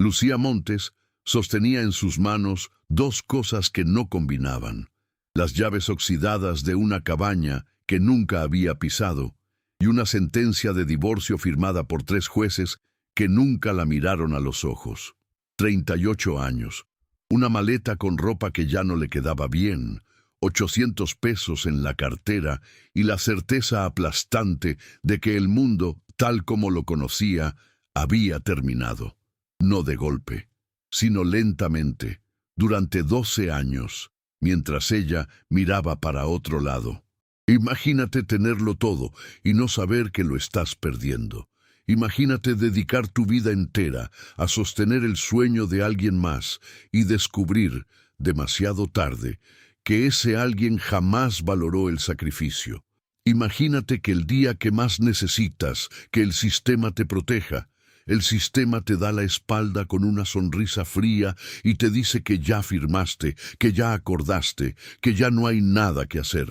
Lucía Montes sostenía en sus manos dos cosas que no combinaban: las llaves oxidadas de una cabaña que nunca había pisado y una sentencia de divorcio firmada por 3 jueces que nunca la miraron a los ojos. 38 años, una maleta con ropa que ya no le quedaba bien, 800 pesos en la cartera y la certeza aplastante de que el mundo, tal como lo conocía, había terminado. No de golpe, sino lentamente, durante 12 años, mientras ella miraba para otro lado. Imagínate tenerlo todo y no saber que lo estás perdiendo. Imagínate dedicar tu vida entera a sostener el sueño de alguien más y descubrir, demasiado tarde, que ese alguien jamás valoró el sacrificio. Imagínate que el día que más necesitas que el sistema te proteja, el sistema te da la espalda con una sonrisa fría y te dice que ya firmaste, que ya acordaste, que ya no hay nada que hacer.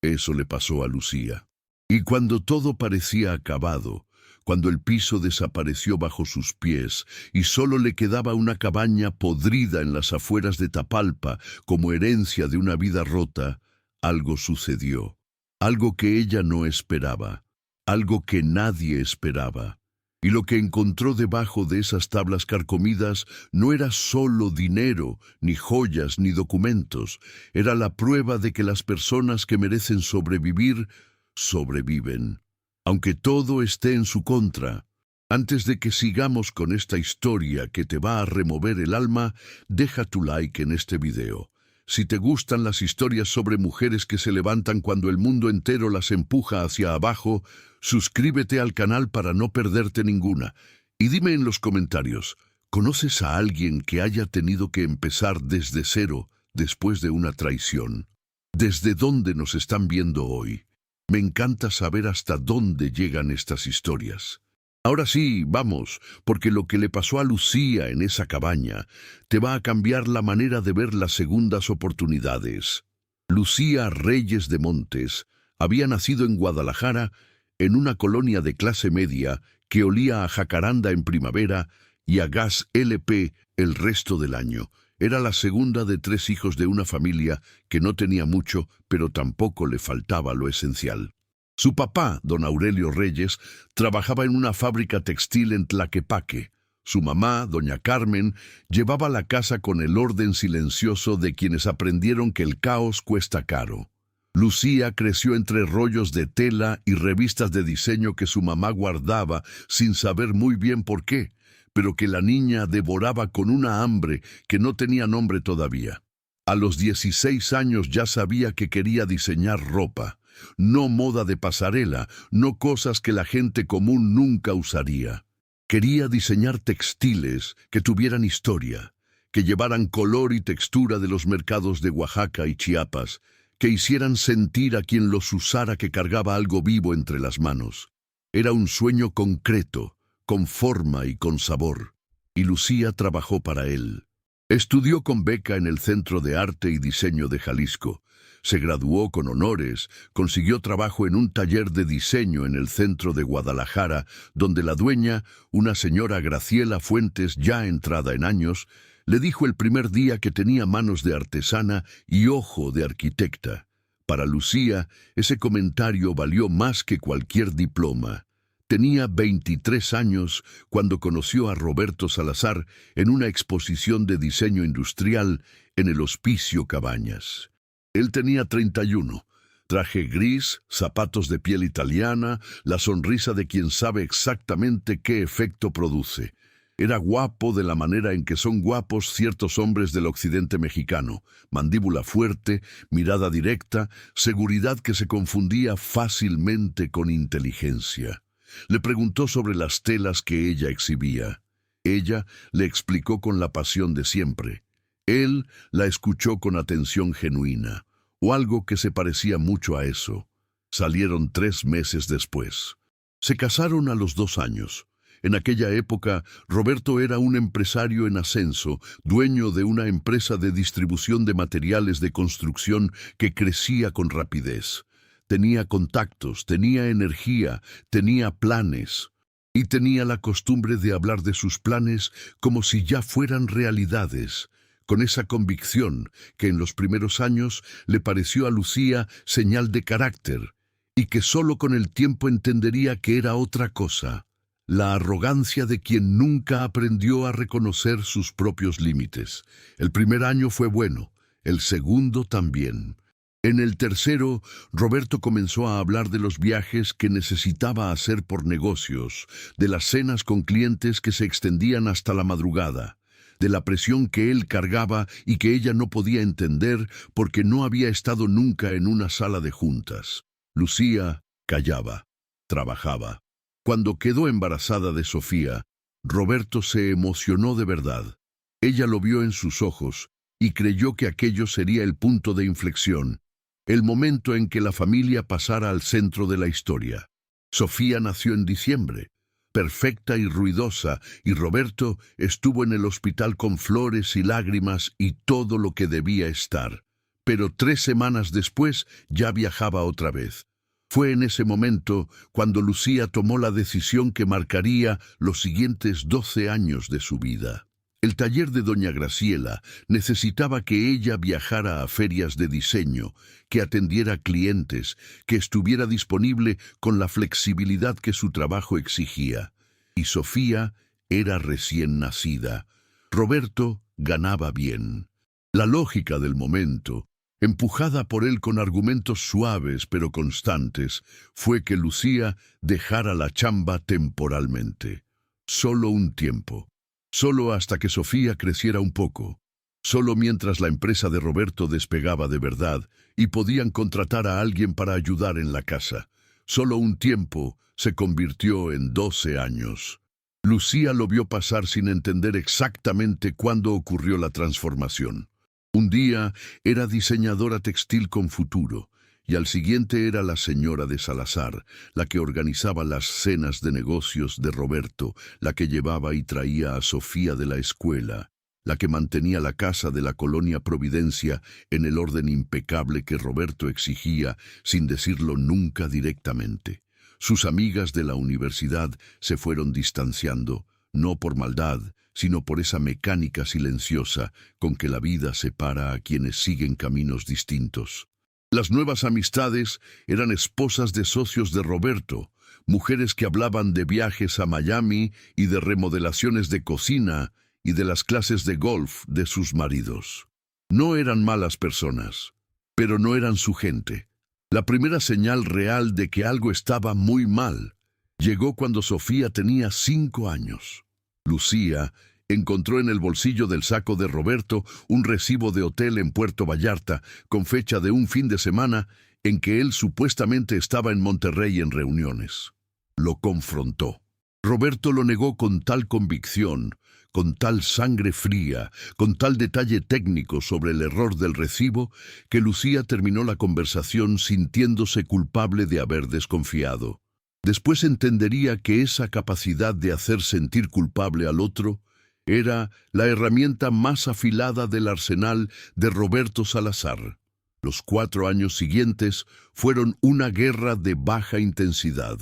Eso le pasó a Lucía. Y cuando todo parecía acabado, cuando el piso desapareció bajo sus pies y solo le quedaba una cabaña podrida en las afueras de Tapalpa como herencia de una vida rota, algo sucedió. Algo que ella no esperaba, algo que nadie esperaba. Y lo que encontró debajo de esas tablas carcomidas no era solo dinero, ni joyas, ni documentos. Era la prueba de que las personas que merecen sobrevivir, sobreviven, aunque todo esté en su contra. Antes de que sigamos con esta historia que te va a remover el alma, deja tu like en este video. Si te gustan las historias sobre mujeres que se levantan cuando el mundo entero las empuja hacia abajo, suscríbete al canal para no perderte ninguna. Y dime en los comentarios, ¿conoces a alguien que haya tenido que empezar desde cero después de una traición? ¿Desde dónde nos están viendo hoy? Me encanta saber hasta dónde llegan estas historias. Ahora sí, vamos, porque lo que le pasó a Lucía en esa cabaña te va a cambiar la manera de ver las segundas oportunidades. Lucía Reyes de Montes había nacido en Guadalajara, en una colonia de clase media que olía a jacaranda en primavera y a gas LP el resto del año. Era la segunda de 3 hijos de una familia que no tenía mucho, pero tampoco le faltaba lo esencial. Su papá, don Aurelio Reyes, trabajaba en una fábrica textil en Tlaquepaque. Su mamá, doña Carmen, llevaba la casa con el orden silencioso de quienes aprendieron que el caos cuesta caro. Lucía creció entre rollos de tela y revistas de diseño que su mamá guardaba sin saber muy bien por qué, pero que la niña devoraba con una hambre que no tenía nombre todavía. A los 16 años ya sabía que quería diseñar ropa. No moda de pasarela, no cosas que la gente común nunca usaría. Quería diseñar textiles que tuvieran historia, que llevaran color y textura de los mercados de Oaxaca y Chiapas, que hicieran sentir a quien los usara que cargaba algo vivo entre las manos. Era un sueño concreto, con forma y con sabor, y Lucía trabajó para él. Estudió con beca en el Centro de Arte y Diseño de Jalisco. Se graduó con honores, consiguió trabajo en un taller de diseño en el centro de Guadalajara, donde la dueña, una señora Graciela Fuentes ya entrada en años, le dijo el primer día que tenía manos de artesana y ojo de arquitecta. Para Lucía, ese comentario valió más que cualquier diploma. Tenía 23 años cuando conoció a Roberto Salazar en una exposición de diseño industrial en el Hospicio Cabañas. Él tenía 31, traje gris, zapatos de piel italiana, la sonrisa de quien sabe exactamente qué efecto produce. Era guapo de la manera en que son guapos ciertos hombres del occidente mexicano: mandíbula fuerte, mirada directa, seguridad que se confundía fácilmente con inteligencia. Le preguntó sobre las telas que ella exhibía. Ella le explicó con la pasión de siempre. Él la escuchó con atención genuina, o algo que se parecía mucho a eso. Salieron 3 meses después. Se casaron a los 2 años. En aquella época, Roberto era un empresario en ascenso, dueño de una empresa de distribución de materiales de construcción que crecía con rapidez. Tenía contactos, tenía energía, tenía planes. y tenía la costumbre de hablar de sus planes como si ya fueran realidades, con esa convicción que en los primeros años le pareció a Lucía señal de carácter, y que sólo con el tiempo entendería que era otra cosa, la arrogancia de quien nunca aprendió a reconocer sus propios límites. El primer año fue bueno, el segundo también. En el tercero, Roberto comenzó a hablar de los viajes que necesitaba hacer por negocios, de las cenas con clientes que se extendían hasta la madrugada, de la presión que él cargaba y que ella no podía entender porque no había estado nunca en una sala de juntas. Lucía callaba, trabajaba. Cuando quedó embarazada de Sofía, Roberto se emocionó de verdad. Ella lo vio en sus ojos y creyó que aquello sería el punto de inflexión, el momento en que la familia pasara al centro de la historia. Sofía nació en diciembre, perfecta y ruidosa, y Roberto estuvo en el hospital con flores y lágrimas y todo lo que debía estar. Pero 3 semanas después ya viajaba otra vez. Fue en ese momento cuando Lucía tomó la decisión que marcaría los siguientes 12 años de su vida. El taller de doña Graciela necesitaba que ella viajara a ferias de diseño, que atendiera clientes, que estuviera disponible con la flexibilidad que su trabajo exigía. Y Sofía era recién nacida. Roberto ganaba bien. La lógica del momento, empujada por él con argumentos suaves pero constantes, fue que Lucía dejara la chamba temporalmente. Solo un tiempo. Solo hasta que Sofía creciera un poco. Solo mientras la empresa de Roberto despegaba de verdad y podían contratar a alguien para ayudar en la casa. Solo un tiempo se convirtió en 12 años. Lucía lo vio pasar sin entender exactamente cuándo ocurrió la transformación. Un día era diseñadora textil con futuro, y al siguiente era la señora de Salazar, la que organizaba las cenas de negocios de Roberto, la que llevaba y traía a Sofía de la escuela, la que mantenía la casa de la colonia Providencia en el orden impecable que Roberto exigía, sin decirlo nunca directamente. Sus amigas de la universidad se fueron distanciando, no por maldad, sino por esa mecánica silenciosa con que la vida separa a quienes siguen caminos distintos. Las nuevas amistades eran esposas de socios de Roberto, mujeres que hablaban de viajes a Miami y de remodelaciones de cocina y de las clases de golf de sus maridos. No eran malas personas, pero no eran su gente. La primera señal real de que algo estaba muy mal llegó cuando Sofía tenía 5 años. Lucía encontró en el bolsillo del saco de Roberto un recibo de hotel en Puerto Vallarta con fecha de un fin de semana en que él supuestamente estaba en Monterrey en reuniones. Lo confrontó. Roberto lo negó con tal convicción, con tal sangre fría, con tal detalle técnico sobre el error del recibo, que Lucía terminó la conversación sintiéndose culpable de haber desconfiado. Después entendería que esa capacidad de hacer sentir culpable al otro era la herramienta más afilada del arsenal de Roberto Salazar. Los 4 años siguientes fueron una guerra de baja intensidad.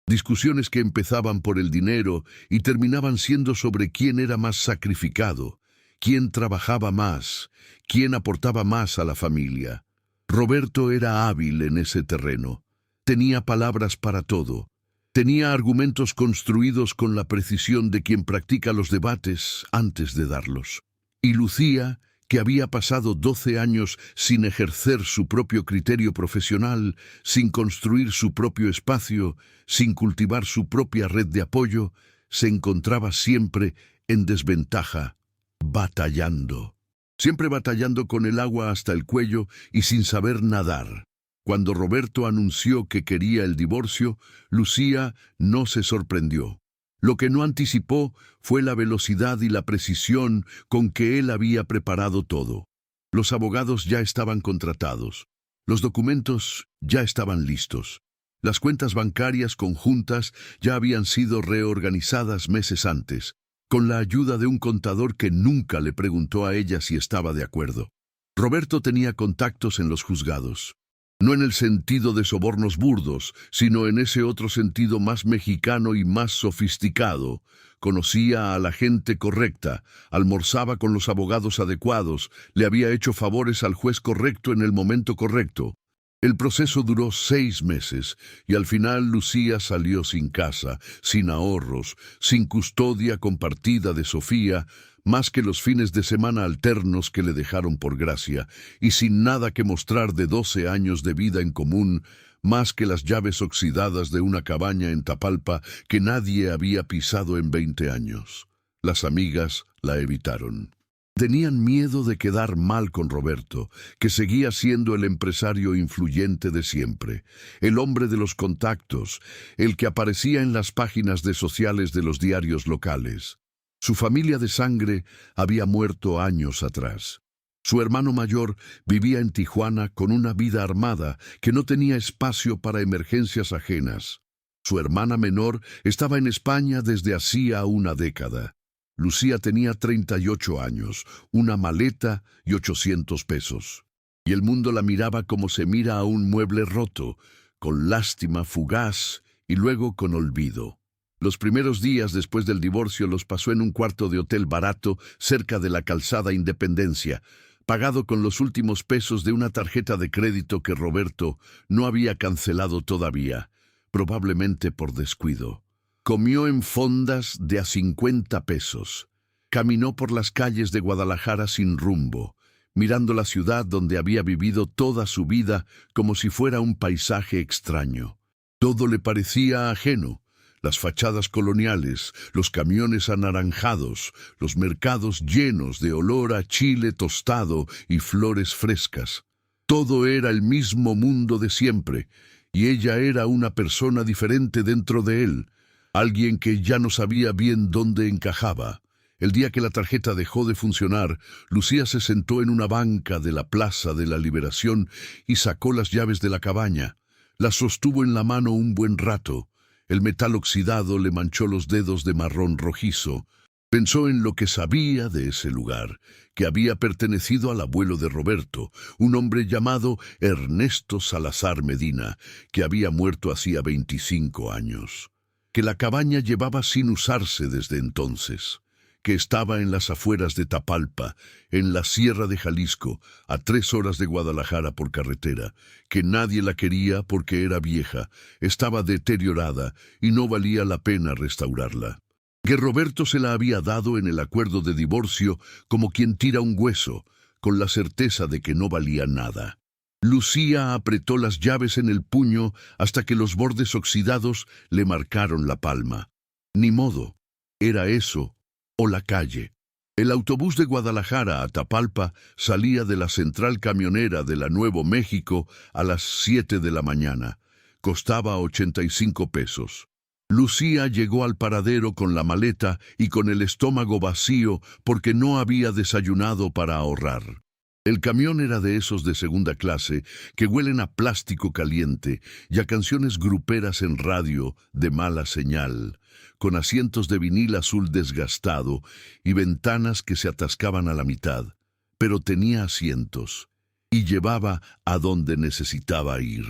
Discusiones que empezaban por el dinero y terminaban siendo sobre quién era más sacrificado, quién trabajaba más, quién aportaba más a la familia. Roberto era hábil en ese terreno. Tenía palabras para todo. Tenía argumentos construidos con la precisión de quien practica los debates antes de darlos. Y Lucía, que había pasado 12 años sin ejercer su propio criterio profesional, sin construir su propio espacio, sin cultivar su propia red de apoyo, se encontraba siempre en desventaja, batallando. Siempre batallando con el agua hasta el cuello y sin saber nadar. Cuando Roberto anunció que quería el divorcio, Lucía no se sorprendió. Lo que no anticipó fue la velocidad y la precisión con que él había preparado todo. Los abogados ya estaban contratados. Los documentos ya estaban listos. Las cuentas bancarias conjuntas ya habían sido reorganizadas meses antes, con la ayuda de un contador que nunca le preguntó a ella si estaba de acuerdo. Roberto tenía contactos en los juzgados. No en el sentido de sobornos burdos, sino en ese otro sentido más mexicano y más sofisticado. Conocía a la gente correcta, almorzaba con los abogados adecuados, le había hecho favores al juez correcto en el momento correcto. El proceso duró 6 meses y al final Lucía salió sin casa, sin ahorros, sin custodia compartida de Sofía, más que los fines de semana alternos que le dejaron por gracia, y sin nada que mostrar de 12 años de vida en común, más que las llaves oxidadas de una cabaña en Tapalpa que nadie había pisado en 20 años. Las amigas la evitaron. Tenían miedo de quedar mal con Roberto, que seguía siendo el empresario influyente de siempre, el hombre de los contactos, el que aparecía en las páginas de sociales de los diarios locales. Su familia de sangre había muerto años atrás. Su hermano mayor vivía en Tijuana con una vida armada que no tenía espacio para emergencias ajenas. Su hermana menor estaba en España desde hacía una década. Lucía tenía 38 años, una maleta y 800 pesos. Y el mundo la miraba como se mira a un mueble roto, con lástima fugaz y luego con olvido. Los primeros días después del divorcio los pasó en un cuarto de hotel barato cerca de la calzada Independencia, pagado con los últimos pesos de una tarjeta de crédito que Roberto no había cancelado todavía, probablemente por descuido. Comió en fondas de a 50 pesos. Caminó por las calles de Guadalajara sin rumbo, mirando la ciudad donde había vivido toda su vida como si fuera un paisaje extraño. Todo le parecía ajeno. Las fachadas coloniales, los camiones anaranjados, los mercados llenos de olor a chile tostado y flores frescas. Todo era el mismo mundo de siempre, y ella era una persona diferente dentro de él, alguien que ya no sabía bien dónde encajaba. El día que la tarjeta dejó de funcionar, Lucía se sentó en una banca de la Plaza de la Liberación y sacó las llaves de la cabaña. Las sostuvo en la mano un buen rato. El metal oxidado le manchó los dedos de marrón rojizo. Pensó en lo que sabía de ese lugar, que había pertenecido al abuelo de Roberto, un hombre llamado Ernesto Salazar Medina, que había muerto hacía 25 años. Que la cabaña llevaba sin usarse desde entonces, que estaba en las afueras de Tapalpa, en la Sierra de Jalisco, a 3 horas de Guadalajara por carretera, que nadie la quería porque era vieja, estaba deteriorada y no valía la pena restaurarla. Que Roberto se la había dado en el acuerdo de divorcio como quien tira un hueso, con la certeza de que no valía nada. Lucía apretó las llaves en el puño hasta que los bordes oxidados le marcaron la palma. Ni modo, era eso o la calle. El autobús de Guadalajara a Tapalpa salía de la central camionera de la Nuevo México a las 7 de la mañana. Costaba 85 pesos. Lucía llegó al paradero con la maleta y con el estómago vacío porque no había desayunado para ahorrar. El camión era de esos de segunda clase que huelen a plástico caliente y a canciones gruperas en radio de mala señal, con asientos de vinil azul desgastado y ventanas que se atascaban a la mitad, pero tenía asientos y llevaba a donde necesitaba ir.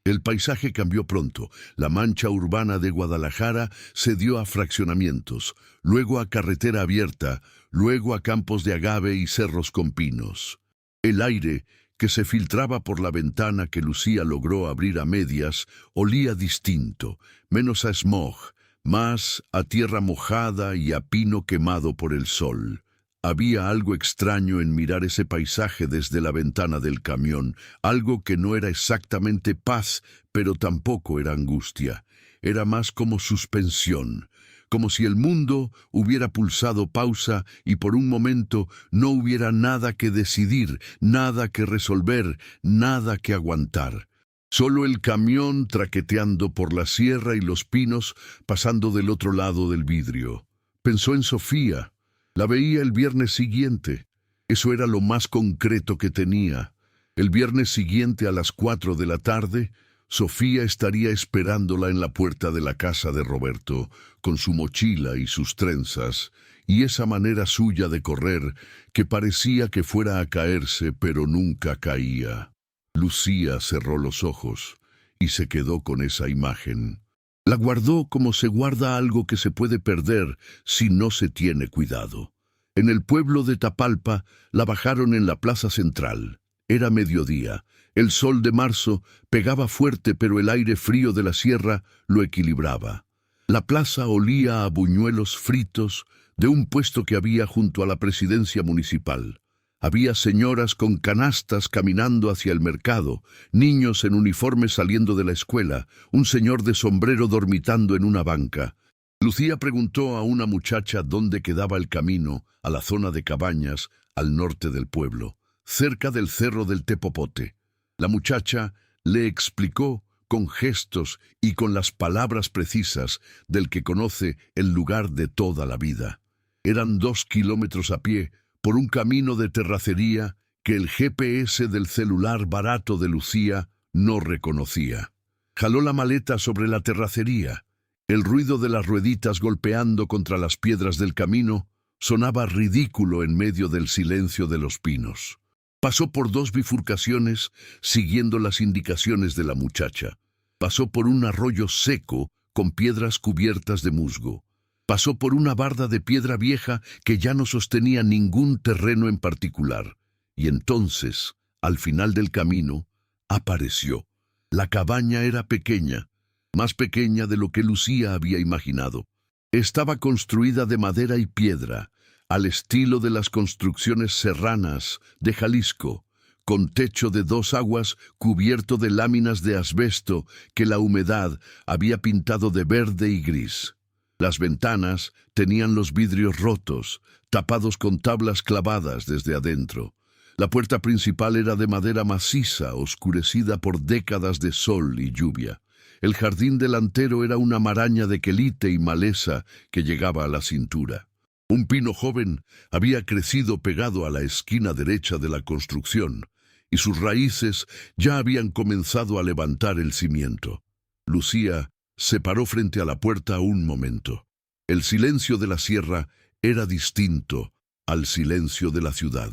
El paisaje cambió pronto. La mancha urbana de Guadalajara se dio a fraccionamientos, luego a carretera abierta, luego a campos de agave y cerros con pinos. El aire, que se filtraba por la ventana que Lucía logró abrir a medias, olía distinto, menos a smog, más a tierra mojada y a pino quemado por el sol. Había algo extraño en mirar ese paisaje desde la ventana del camión, algo que no era exactamente paz, pero tampoco era angustia. Era más como suspensión, como si el mundo hubiera pulsado pausa y por un momento no hubiera nada que decidir, nada que resolver, nada que aguantar. Solo el camión traqueteando por la sierra y los pinos pasando del otro lado del vidrio. Pensó en Sofía. La veía el viernes siguiente. Eso era lo más concreto que tenía. El viernes siguiente a las 4 de la tarde, Sofía estaría esperándola en la puerta de la casa de Roberto, con su mochila y sus trenzas, y esa manera suya de correr que parecía que fuera a caerse, pero nunca caía. Lucía cerró los ojos y se quedó con esa imagen. La guardó como se guarda algo que se puede perder si no se tiene cuidado. En el pueblo de Tapalpa la bajaron en la plaza central. Era mediodía. El sol de marzo pegaba fuerte, pero el aire frío de la sierra lo equilibraba. La plaza olía a buñuelos fritos de un puesto que había junto a la presidencia municipal. Había señoras con canastas caminando hacia el mercado, niños en uniforme saliendo de la escuela, un señor de sombrero dormitando en una banca. Lucía preguntó a una muchacha dónde quedaba el camino a la zona de cabañas al norte del pueblo, cerca del cerro del Tepopote. La muchacha le explicó con gestos y con las palabras precisas del que conoce el lugar de toda la vida. Eran 2 kilómetros a pie por un camino de terracería que el GPS del celular barato de Lucía no reconocía. Jaló la maleta sobre la terracería. El ruido de las rueditas golpeando contra las piedras del camino sonaba ridículo en medio del silencio de los pinos. Pasó por 2 bifurcaciones siguiendo las indicaciones de la muchacha. Pasó por un arroyo seco con piedras cubiertas de musgo. Pasó por una barda de piedra vieja que ya no sostenía ningún terreno en particular. Y entonces, al final del camino, apareció. La cabaña era pequeña, más pequeña de lo que Lucía había imaginado. Estaba construida de madera y piedra, al estilo de las construcciones serranas de Jalisco, con techo de 2 aguas cubierto de láminas de asbesto que la humedad había pintado de verde y gris. Las ventanas tenían los vidrios rotos, tapados con tablas clavadas desde adentro. La puerta principal era de madera maciza, oscurecida por décadas de sol y lluvia. El jardín delantero era una maraña de quelite y maleza que llegaba a la cintura. Un pino joven había crecido pegado a la esquina derecha de la construcción, y sus raíces ya habían comenzado a levantar el cimiento. Lucía se paró frente a la puerta un momento. El silencio de la sierra era distinto al silencio de la ciudad.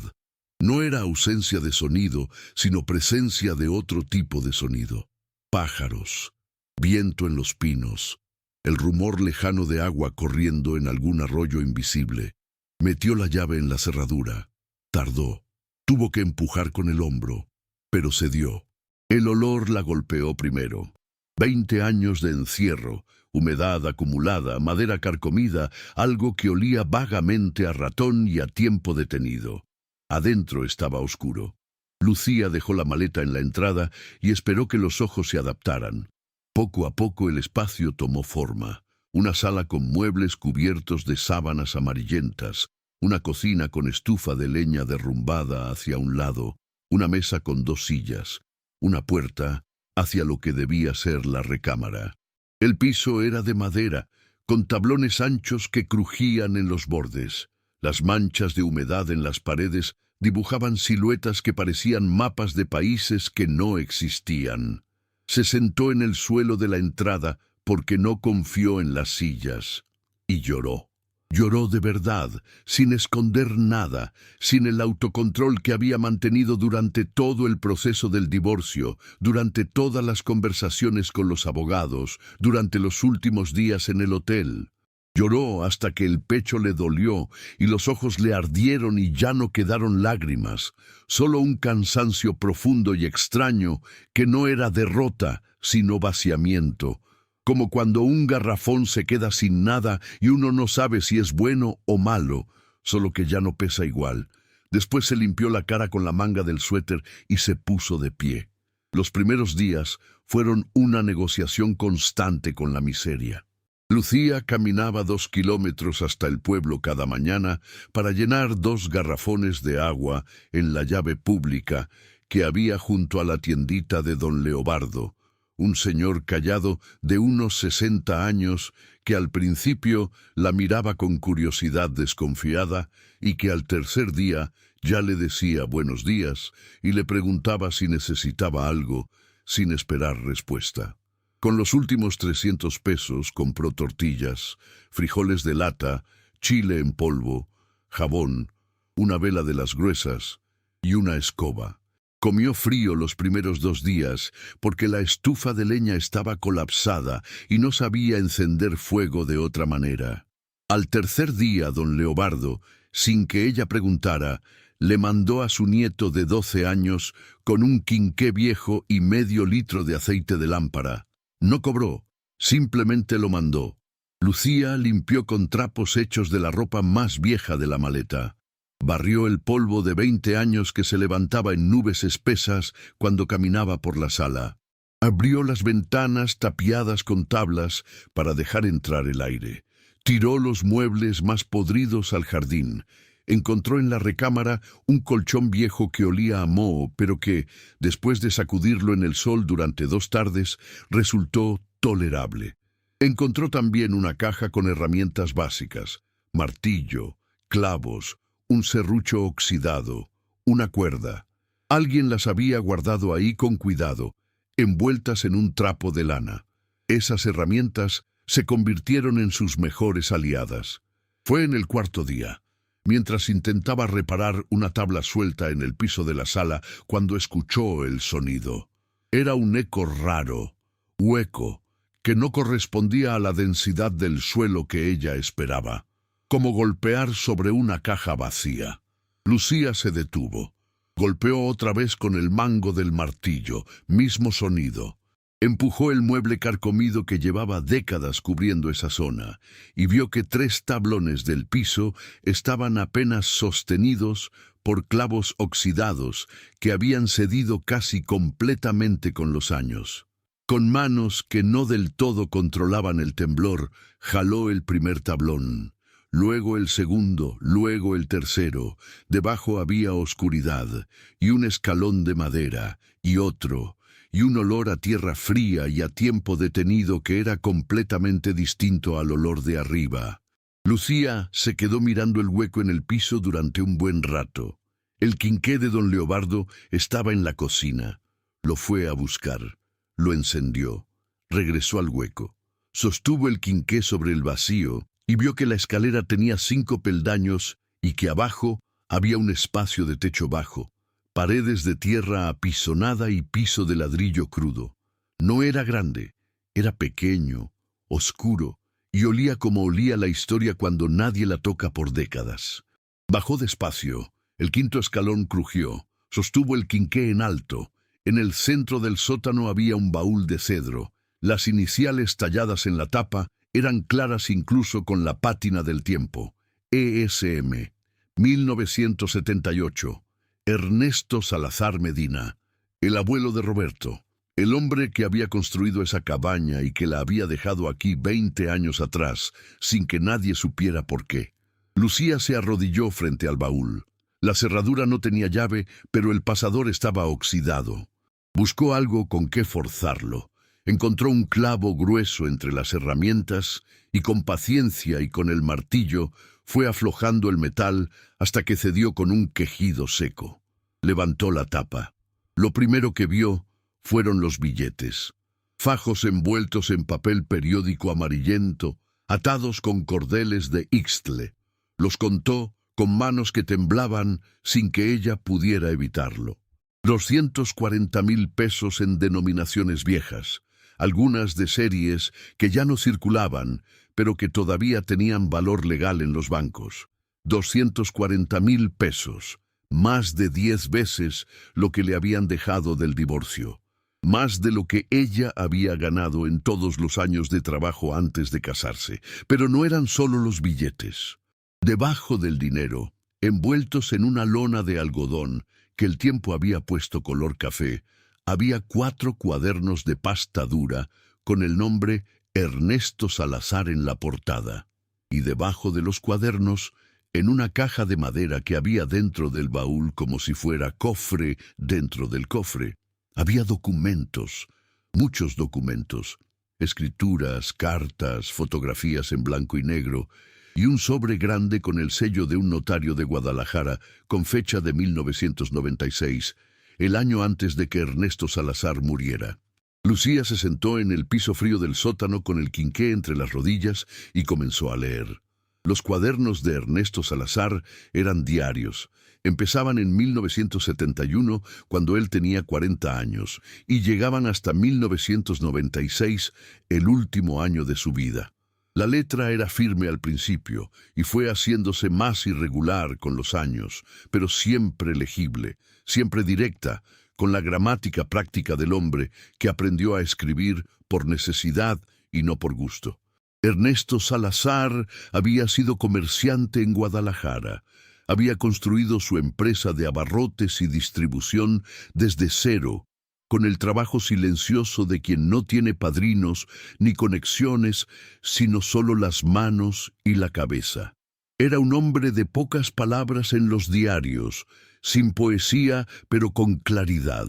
No era ausencia de sonido, sino presencia de otro tipo de sonido. Pájaros, viento en los pinos, el rumor lejano de agua corriendo en algún arroyo invisible. Metió la llave en la cerradura. Tardó. Tuvo que empujar con el hombro, pero cedió. El olor la golpeó primero. 20 años de encierro, humedad acumulada, madera carcomida, algo que olía vagamente a ratón y a tiempo detenido. Adentro estaba oscuro. Lucía dejó la maleta en la entrada y esperó que los ojos se adaptaran. Poco a poco el espacio tomó forma. Una sala con muebles cubiertos de sábanas amarillentas, una cocina con estufa de leña derrumbada hacia un lado, una mesa con 2 sillas, una puerta hacia lo que debía ser la recámara. El piso era de madera, con tablones anchos que crujían en los bordes. Las manchas de humedad en las paredes dibujaban siluetas que parecían mapas de países que no existían. Se sentó en el suelo de la entrada porque no confió en las sillas y lloró. Lloró de verdad, sin esconder nada, sin el autocontrol que había mantenido durante todo el proceso del divorcio, durante todas las conversaciones con los abogados, durante los últimos días en el hotel. Lloró hasta que el pecho le dolió y los ojos le ardieron y ya no quedaron lágrimas, solo un cansancio profundo y extraño que no era derrota, sino vaciamiento. Como cuando un garrafón se queda sin nada y uno no sabe si es bueno o malo, solo que ya no pesa igual. Después se limpió la cara con la manga del suéter y se puso de pie. Los primeros días fueron una negociación constante con la miseria. Lucía caminaba 2 kilómetros hasta el pueblo cada mañana para llenar 2 garrafones de agua en la llave pública que había junto a la tiendita de don Leobardo, un señor callado de unos 60 años que al principio la miraba con curiosidad desconfiada y que al tercer día ya le decía buenos días y le preguntaba si necesitaba algo, sin esperar respuesta. Con los últimos 300 pesos compró tortillas, frijoles de lata, chile en polvo, jabón, una vela de las gruesas y una escoba. Comió frío los primeros 2 días porque la estufa de leña estaba colapsada y no sabía encender fuego de otra manera. Al tercer día, don Leobardo, sin que ella preguntara, le mandó a su nieto de 12 años con un quinqué viejo y medio litro de aceite de lámpara. No cobró, simplemente lo mandó. Lucía limpió con trapos hechos de la ropa más vieja de la maleta. Barrió el polvo de 20 años que se levantaba en nubes espesas cuando caminaba por la sala. Abrió las ventanas tapiadas con tablas para dejar entrar el aire. Tiró los muebles más podridos al jardín. Encontró en la recámara un colchón viejo que olía a moho, pero que, después de sacudirlo en el sol durante 2 tardes, resultó tolerable. Encontró también una caja con herramientas básicas: martillo, clavos, un serrucho oxidado, una cuerda. Alguien las había guardado ahí con cuidado, envueltas en un trapo de lana. Esas herramientas se convirtieron en sus mejores aliadas. Fue en el 4.º día, mientras intentaba reparar una tabla suelta en el piso de la sala, cuando escuchó el sonido. Era un eco raro, hueco, que no correspondía a la densidad del suelo que ella esperaba, como golpear sobre una caja vacía. Lucía se detuvo. Golpeó otra vez con el mango del martillo, mismo sonido. Empujó el mueble carcomido que llevaba décadas cubriendo esa zona, y vio que 3 tablones del piso estaban apenas sostenidos por clavos oxidados que habían cedido casi completamente con los años. Con manos que no del todo controlaban el temblor, jaló el primer tablón. Luego el segundo, luego el tercero. Debajo había oscuridad, y un escalón de madera, y otro, y un olor a tierra fría y a tiempo detenido que era completamente distinto al olor de arriba. Lucía se quedó mirando el hueco en el piso durante un buen rato. El quinqué de don Leobardo estaba en la cocina. Lo fue a buscar. Lo encendió. Regresó al hueco. Sostuvo el quinqué sobre el vacío y vio que la escalera tenía 5 peldaños y que abajo había un espacio de techo bajo, paredes de tierra apisonada y piso de ladrillo crudo. No era grande, era pequeño, oscuro, y olía como olía la historia cuando nadie la toca por décadas. Bajó despacio, el 5.º escalón crujió, sostuvo el quinqué en alto. En el centro del sótano había un baúl de cedro. Las iniciales talladas en la tapa eran claras incluso con la pátina del tiempo. ESM, 1978. Ernesto Salazar Medina, el abuelo de Roberto, el hombre que había construido esa cabaña y que la había dejado aquí 20 años atrás, sin que nadie supiera por qué. Lucía se arrodilló frente al baúl. La cerradura no tenía llave, pero el pasador estaba oxidado. Buscó algo con qué forzarlo. Encontró un clavo grueso entre las herramientas y con paciencia y con el martillo fue aflojando el metal hasta que cedió con un quejido seco. Levantó la tapa. Lo primero que vio fueron los billetes. Fajos envueltos en papel periódico amarillento, atados con cordeles de Ixtle. Los contó con manos que temblaban sin que ella pudiera evitarlo. 240,000 pesos en denominaciones viejas, algunas de series que ya no circulaban, pero que todavía tenían valor legal en los bancos. 240,000 pesos, más de 10 veces lo que le habían dejado del divorcio, más de lo que ella había ganado en todos los años de trabajo antes de casarse. Pero no eran solo los billetes. Debajo del dinero, envueltos en una lona de algodón que el tiempo había puesto color café, había 4 cuadernos de pasta dura con el nombre Ernesto Salazar en la portada. Y debajo de los cuadernos, en una caja de madera que había dentro del baúl como si fuera cofre dentro del cofre, había documentos, muchos documentos, escrituras, cartas, fotografías en blanco y negro, y un sobre grande con el sello de un notario de Guadalajara con fecha de 1996, el año antes de que Ernesto Salazar muriera. Lucía se sentó en el piso frío del sótano con el quinqué entre las rodillas y comenzó a leer. Los cuadernos de Ernesto Salazar eran diarios. Empezaban en 1971, cuando él tenía 40 años, y llegaban hasta 1996, el último año de su vida. La letra era firme al principio y fue haciéndose más irregular con los años, pero siempre legible, siempre directa, con la gramática práctica del hombre que aprendió a escribir por necesidad y no por gusto. Ernesto Salazar había sido comerciante en Guadalajara. Había construido su empresa de abarrotes y distribución desde cero, con el trabajo silencioso de quien no tiene padrinos ni conexiones, sino solo las manos y la cabeza. Era un hombre de pocas palabras en los diarios, sin poesía, pero con claridad.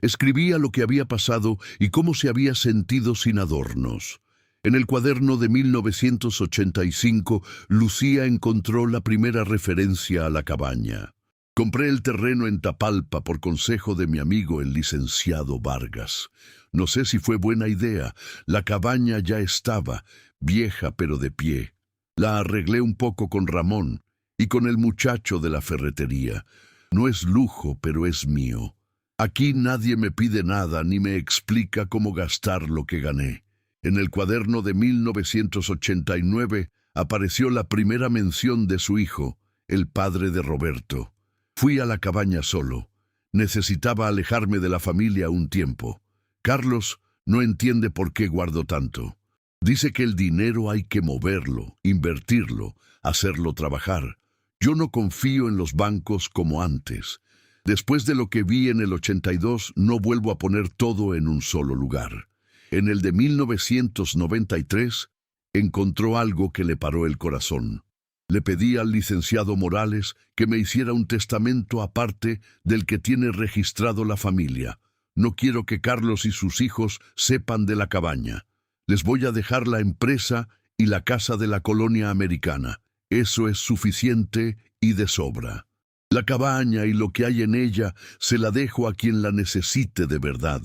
Escribía lo que había pasado y cómo se había sentido sin adornos. En el cuaderno de 1985, Lucía encontró la primera referencia a la cabaña. Compré el terreno en Tapalpa por consejo de mi amigo el licenciado Vargas. No sé si fue buena idea. La cabaña ya estaba, vieja pero de pie. La arreglé un poco con Ramón y con el muchacho de la ferretería. No es lujo, pero es mío. Aquí nadie me pide nada ni me explica cómo gastar lo que gané. En el cuaderno de 1989 apareció la primera mención de su hijo, el padre de Roberto. Fui a la cabaña solo. Necesitaba alejarme de la familia un tiempo. Carlos no entiende por qué guardo tanto. Dice que el dinero hay que moverlo, invertirlo, hacerlo trabajar. Yo no confío en los bancos como antes. Después de lo que vi en el 82, no vuelvo a poner todo en un solo lugar. En el de 1993, encontró algo que le paró el corazón. Le pedí al licenciado Morales que me hiciera un testamento aparte del que tiene registrado la familia. No quiero que Carlos y sus hijos sepan de la cabaña. Les voy a dejar la empresa y la casa de la colonia americana. Eso es suficiente y de sobra. La cabaña y lo que hay en ella se la dejo a quien la necesite de verdad.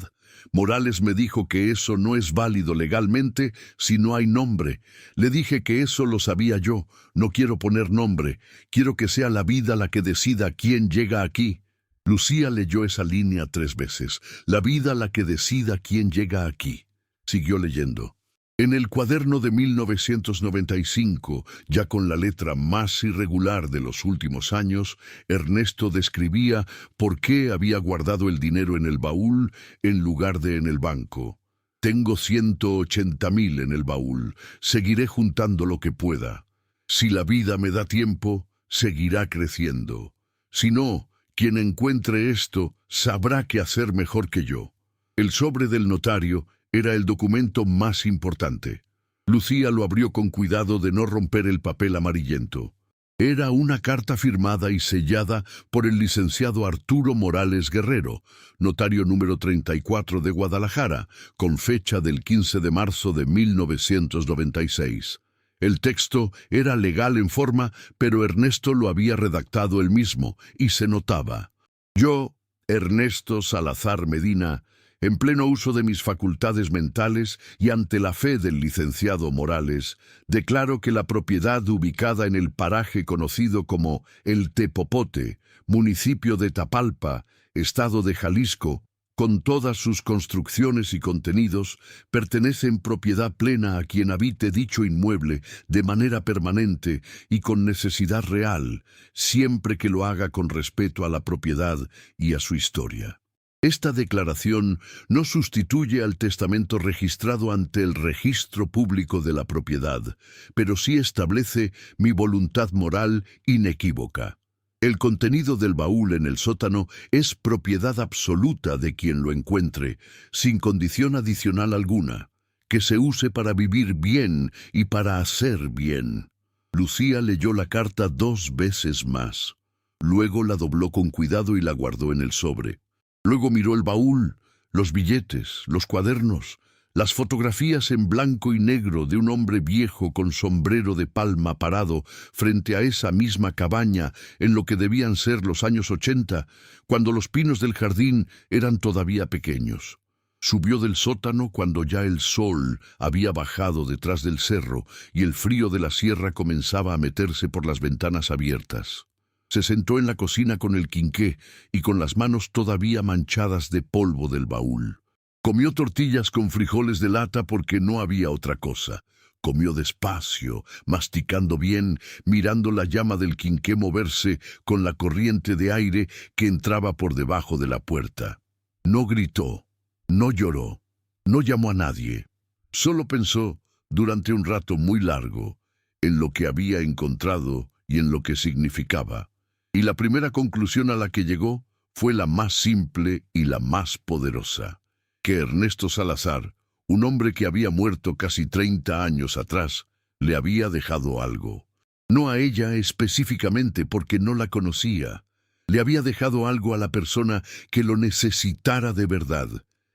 Morales me dijo que eso no es válido legalmente si no hay nombre. Le dije que eso lo sabía yo. No quiero poner nombre. Quiero que sea la vida la que decida quién llega aquí. Lucía leyó esa línea 3 veces. La vida la que decida quién llega aquí. Siguió leyendo. En el cuaderno de 1995, ya con la letra más irregular de los últimos años, Ernesto describía por qué había guardado el dinero en el baúl en lugar de en el banco. Tengo 180,000 en el baúl. Seguiré juntando lo que pueda. Si la vida me da tiempo, seguirá creciendo. Si no, quien encuentre esto sabrá qué hacer mejor que yo. El sobre del notario era el documento más importante. Lucía lo abrió con cuidado de no romper el papel amarillento. Era una carta firmada y sellada por el licenciado Arturo Morales Guerrero, notario número 34 de Guadalajara, con fecha del 15 de marzo de 1996. El texto era legal en forma, pero Ernesto lo había redactado él mismo, y se notaba. Yo, Ernesto Salazar Medina, en pleno uso de mis facultades mentales y ante la fe del licenciado Morales, declaro que la propiedad ubicada en el paraje conocido como El Tepopote, municipio de Tapalpa, estado de Jalisco, con todas sus construcciones y contenidos, pertenece en propiedad plena a quien habite dicho inmueble de manera permanente y con necesidad real, siempre que lo haga con respeto a la propiedad y a su historia. Esta declaración no sustituye al testamento registrado ante el registro público de la propiedad, pero sí establece mi voluntad moral inequívoca. El contenido del baúl en el sótano es propiedad absoluta de quien lo encuentre, sin condición adicional alguna, que se use para vivir bien y para hacer bien. Lucía leyó la carta 2 veces más. Luego la dobló con cuidado y la guardó en el sobre. Luego miró el baúl, los billetes, los cuadernos, las fotografías en blanco y negro de un hombre viejo con sombrero de palma parado frente a esa misma cabaña en lo que debían ser los años 80, cuando los pinos del jardín eran todavía pequeños. Subió del sótano cuando ya el sol había bajado detrás del cerro y el frío de la sierra comenzaba a meterse por las ventanas abiertas. Se sentó en la cocina con el quinqué y con las manos todavía manchadas de polvo del baúl. Comió tortillas con frijoles de lata porque no había otra cosa. Comió despacio, masticando bien, mirando la llama del quinqué moverse con la corriente de aire que entraba por debajo de la puerta. No gritó, no lloró, no llamó a nadie. Solo pensó, durante un rato muy largo, en lo que había encontrado y en lo que significaba. Y la primera conclusión a la que llegó fue la más simple y la más poderosa: que Ernesto Salazar, un hombre que había muerto casi 30 años atrás, le había dejado algo. No a ella específicamente porque no la conocía. Le había dejado algo a la persona que lo necesitara de verdad.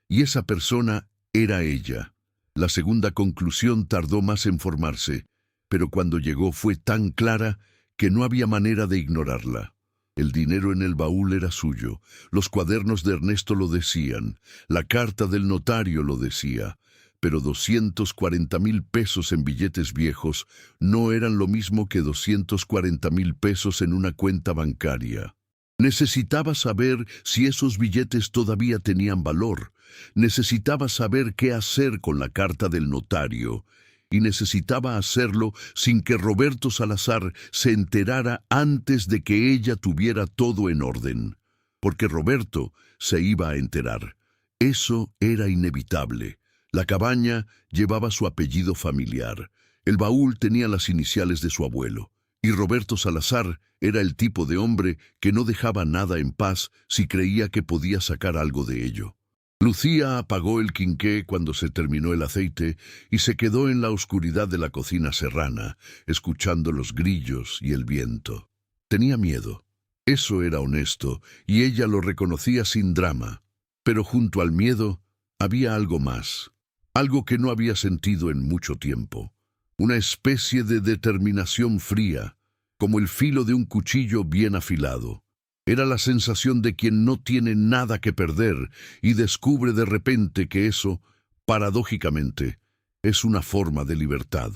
Y esa persona era ella. La segunda conclusión tardó más en formarse, pero cuando llegó fue tan clara que no había manera de ignorarla. El dinero en el baúl era suyo, los cuadernos de Ernesto lo decían, la carta del notario lo decía, pero 240,000 pesos en billetes viejos no eran lo mismo que 240,000 pesos en una cuenta bancaria. Necesitaba saber si esos billetes todavía tenían valor, necesitaba saber qué hacer con la carta del notario, y necesitaba hacerlo sin que Roberto Salazar se enterara antes de que ella tuviera todo en orden, porque Roberto se iba a enterar. Eso era inevitable. La cabaña llevaba su apellido familiar, el baúl tenía las iniciales de su abuelo, y Roberto Salazar era el tipo de hombre que no dejaba nada en paz si creía que podía sacar algo de ello. Lucía apagó el quinqué cuando se terminó el aceite y se quedó en la oscuridad de la cocina serrana, escuchando los grillos y el viento. Tenía miedo. Eso era honesto, y ella lo reconocía sin drama. Pero junto al miedo había algo más, algo que no había sentido en mucho tiempo. Una especie de determinación fría, como el filo de un cuchillo bien afilado. Era la sensación de quien no tiene nada que perder y descubre de repente que eso, paradójicamente, es una forma de libertad.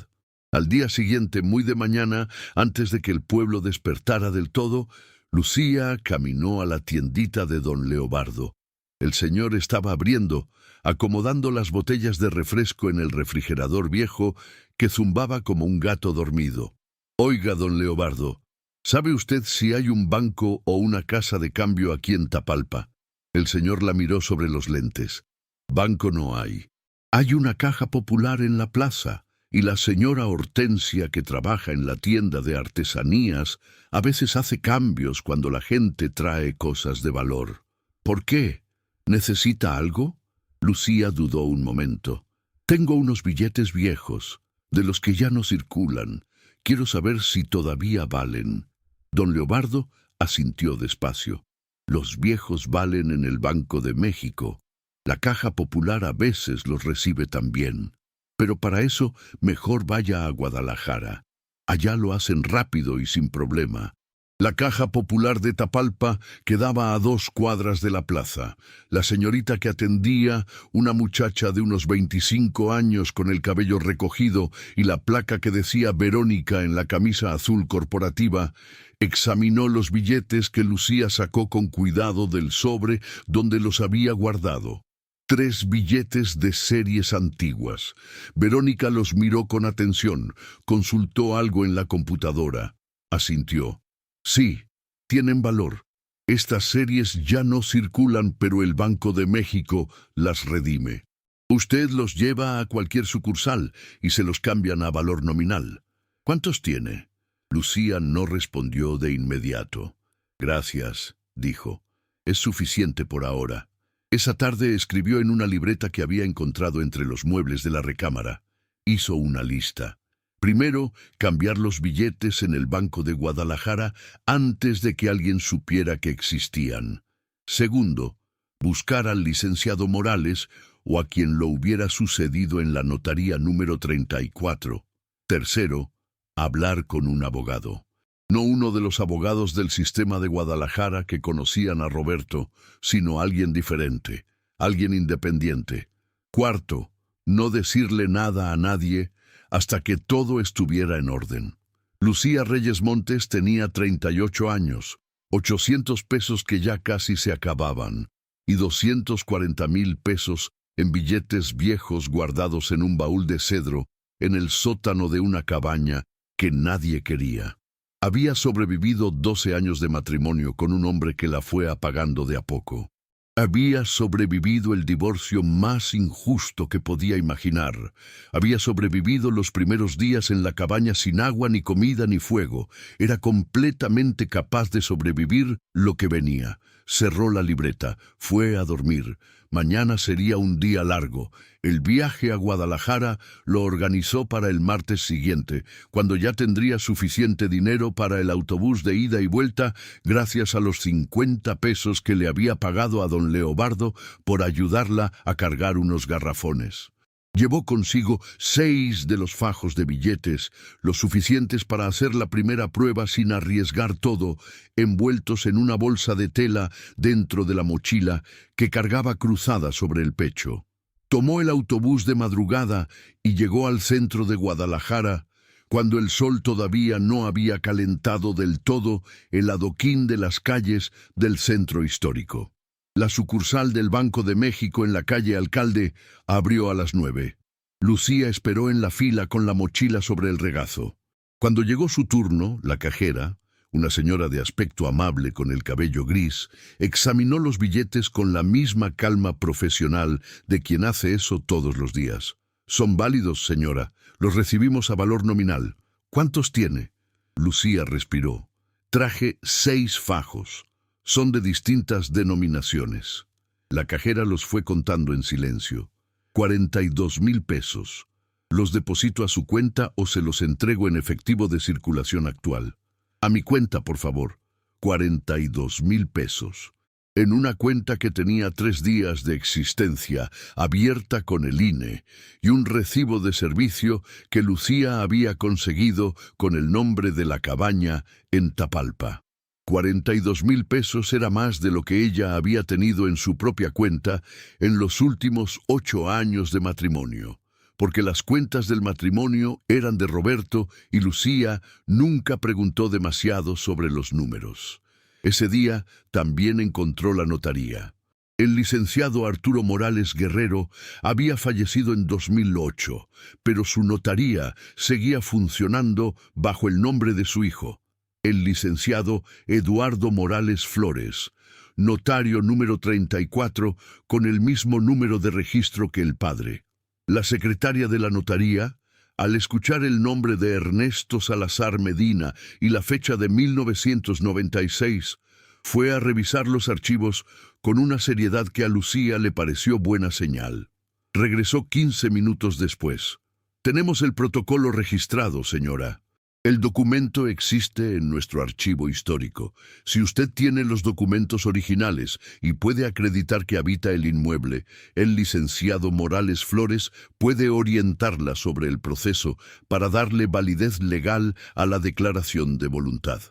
Al día siguiente, muy de mañana, antes de que el pueblo despertara del todo, Lucía caminó a la tiendita de don Leobardo. El señor estaba abriendo, acomodando las botellas de refresco en el refrigerador viejo que zumbaba como un gato dormido. «Oiga, don Leobardo, ¿sabe usted si hay un banco o una casa de cambio aquí en Tapalpa?» El señor la miró sobre los lentes. «Banco no hay. Hay una caja popular en la plaza, y la señora Hortensia, que trabaja en la tienda de artesanías, a veces hace cambios cuando la gente trae cosas de valor». «¿Por qué? ¿Necesita algo?» Lucía dudó un momento. «Tengo unos billetes viejos, de los que ya no circulan. Quiero saber si todavía valen». Don Leobardo asintió despacio. «Los viejos valen en el Banco de México. La Caja Popular a veces los recibe también. Pero para eso mejor vaya a Guadalajara. Allá lo hacen rápido y sin problema». La Caja Popular de Tapalpa quedaba a 2 cuadras de la plaza. La señorita que atendía, una muchacha de unos 25 años con el cabello recogido y la placa que decía Verónica en la camisa azul corporativa, examinó los billetes que Lucía sacó con cuidado del sobre donde los había guardado. 3 billetes de series antiguas. Verónica los miró con atención, consultó algo en la computadora. Asintió. «Sí, tienen valor. Estas series ya no circulan, pero el Banco de México las redime. Usted los lleva a cualquier sucursal y se los cambian a valor nominal. ¿Cuántos tiene?» Lucía no respondió de inmediato. «Gracias», dijo. «Es suficiente por ahora». Esa tarde escribió en una libreta que había encontrado entre los muebles de la recámara. Hizo una lista. Primero, cambiar los billetes en el Banco de Guadalajara antes de que alguien supiera que existían. Segundo, buscar al licenciado Morales o a quien lo hubiera sucedido en la notaría número 34. Tercero, hablar con un abogado. No uno de los abogados del sistema de Guadalajara que conocían a Roberto, sino alguien diferente. alguien independiente. Cuarto, no decirle nada a nadie hasta que todo estuviera en orden. Lucía Reyes Montes tenía 38 años, 800 pesos que ya casi se acababan, y 240,000 pesos en billetes viejos guardados en un baúl de cedro en el sótano de una cabaña que nadie quería. Había sobrevivido 12 años de matrimonio con un hombre que la fue apagando de a poco. Había sobrevivido el divorcio más injusto que podía imaginar. Había sobrevivido los primeros días en la cabaña sin agua, ni comida, ni fuego. Era completamente capaz de sobrevivir lo que venía. Cerró la libreta, fue a dormir. Mañana sería un día largo. El viaje a Guadalajara lo organizó para el martes siguiente, cuando ya tendría suficiente dinero para el autobús de ida y vuelta, gracias a los 50 pesos que le había pagado a don Leobardo por ayudarla a cargar unos garrafones. Llevó consigo 6 de los fajos de billetes, lo suficientes para hacer la primera prueba sin arriesgar todo, envueltos en una bolsa de tela dentro de la mochila que cargaba cruzada sobre el pecho. Tomó el autobús de madrugada y llegó al centro de Guadalajara, cuando el sol todavía no había calentado del todo el adoquín de las calles del centro histórico. La sucursal del Banco de México en la calle Alcalde abrió a las 9. Lucía esperó en la fila con la mochila sobre el regazo. Cuando llegó su turno, la cajera, una señora de aspecto amable con el cabello gris, examinó los billetes con la misma calma profesional de quien hace eso todos los días. «Son válidos, señora. Los recibimos a valor nominal. ¿Cuántos tiene?» Lucía respiró. «Traje 6 fajos. Son de distintas denominaciones». La cajera los fue contando en silencio. 42,000 pesos. ¿Los deposito a su cuenta o se los entrego en efectivo de circulación actual? A mi cuenta, por favor. 42,000 pesos. En una cuenta que tenía 3 días de existencia, abierta con el INE, y un recibo de servicio que Lucía había conseguido con el nombre de la cabaña en Tapalpa. 42,000 pesos era más de lo que ella había tenido en su propia cuenta en los últimos 8 años de matrimonio, porque las cuentas del matrimonio eran de Roberto y Lucía nunca preguntó demasiado sobre los números. Ese día también encontró la notaría. El licenciado Arturo Morales Guerrero había fallecido en 2008, pero su notaría seguía funcionando bajo el nombre de su hijo, el licenciado Eduardo Morales Flores, notario número 34, con el mismo número de registro que el padre. La secretaria de la notaría, al escuchar el nombre de Ernesto Salazar Medina y la fecha de 1996, fue a revisar los archivos con una seriedad que a Lucía le pareció buena señal. Regresó 15 minutos después. «Tenemos el protocolo registrado, señora. El documento existe en nuestro archivo histórico. Si usted tiene los documentos originales y puede acreditar que habita el inmueble, el licenciado Morales Flores puede orientarla sobre el proceso para darle validez legal a la declaración de voluntad».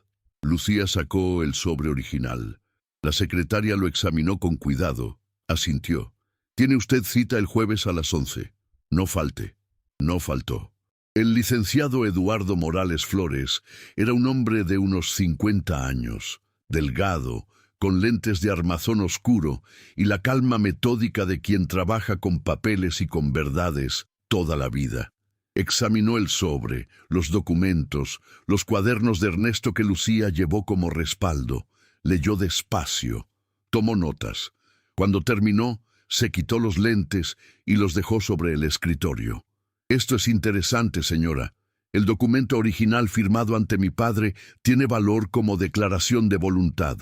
Lucía sacó el sobre original. La secretaria lo examinó con cuidado. Asintió. «Tiene usted cita el jueves a las 11. No falte». No faltó. El licenciado Eduardo Morales Flores era un hombre de unos 50 años, delgado, con lentes de armazón oscuro y la calma metódica de quien trabaja con papeles y con verdades toda la vida. Examinó el sobre, los documentos, los cuadernos de Ernesto que Lucía llevó como respaldo. Leyó despacio, tomó notas. Cuando terminó, se quitó los lentes y los dejó sobre el escritorio. «Esto es interesante, señora. El documento original firmado ante mi padre tiene valor como declaración de voluntad.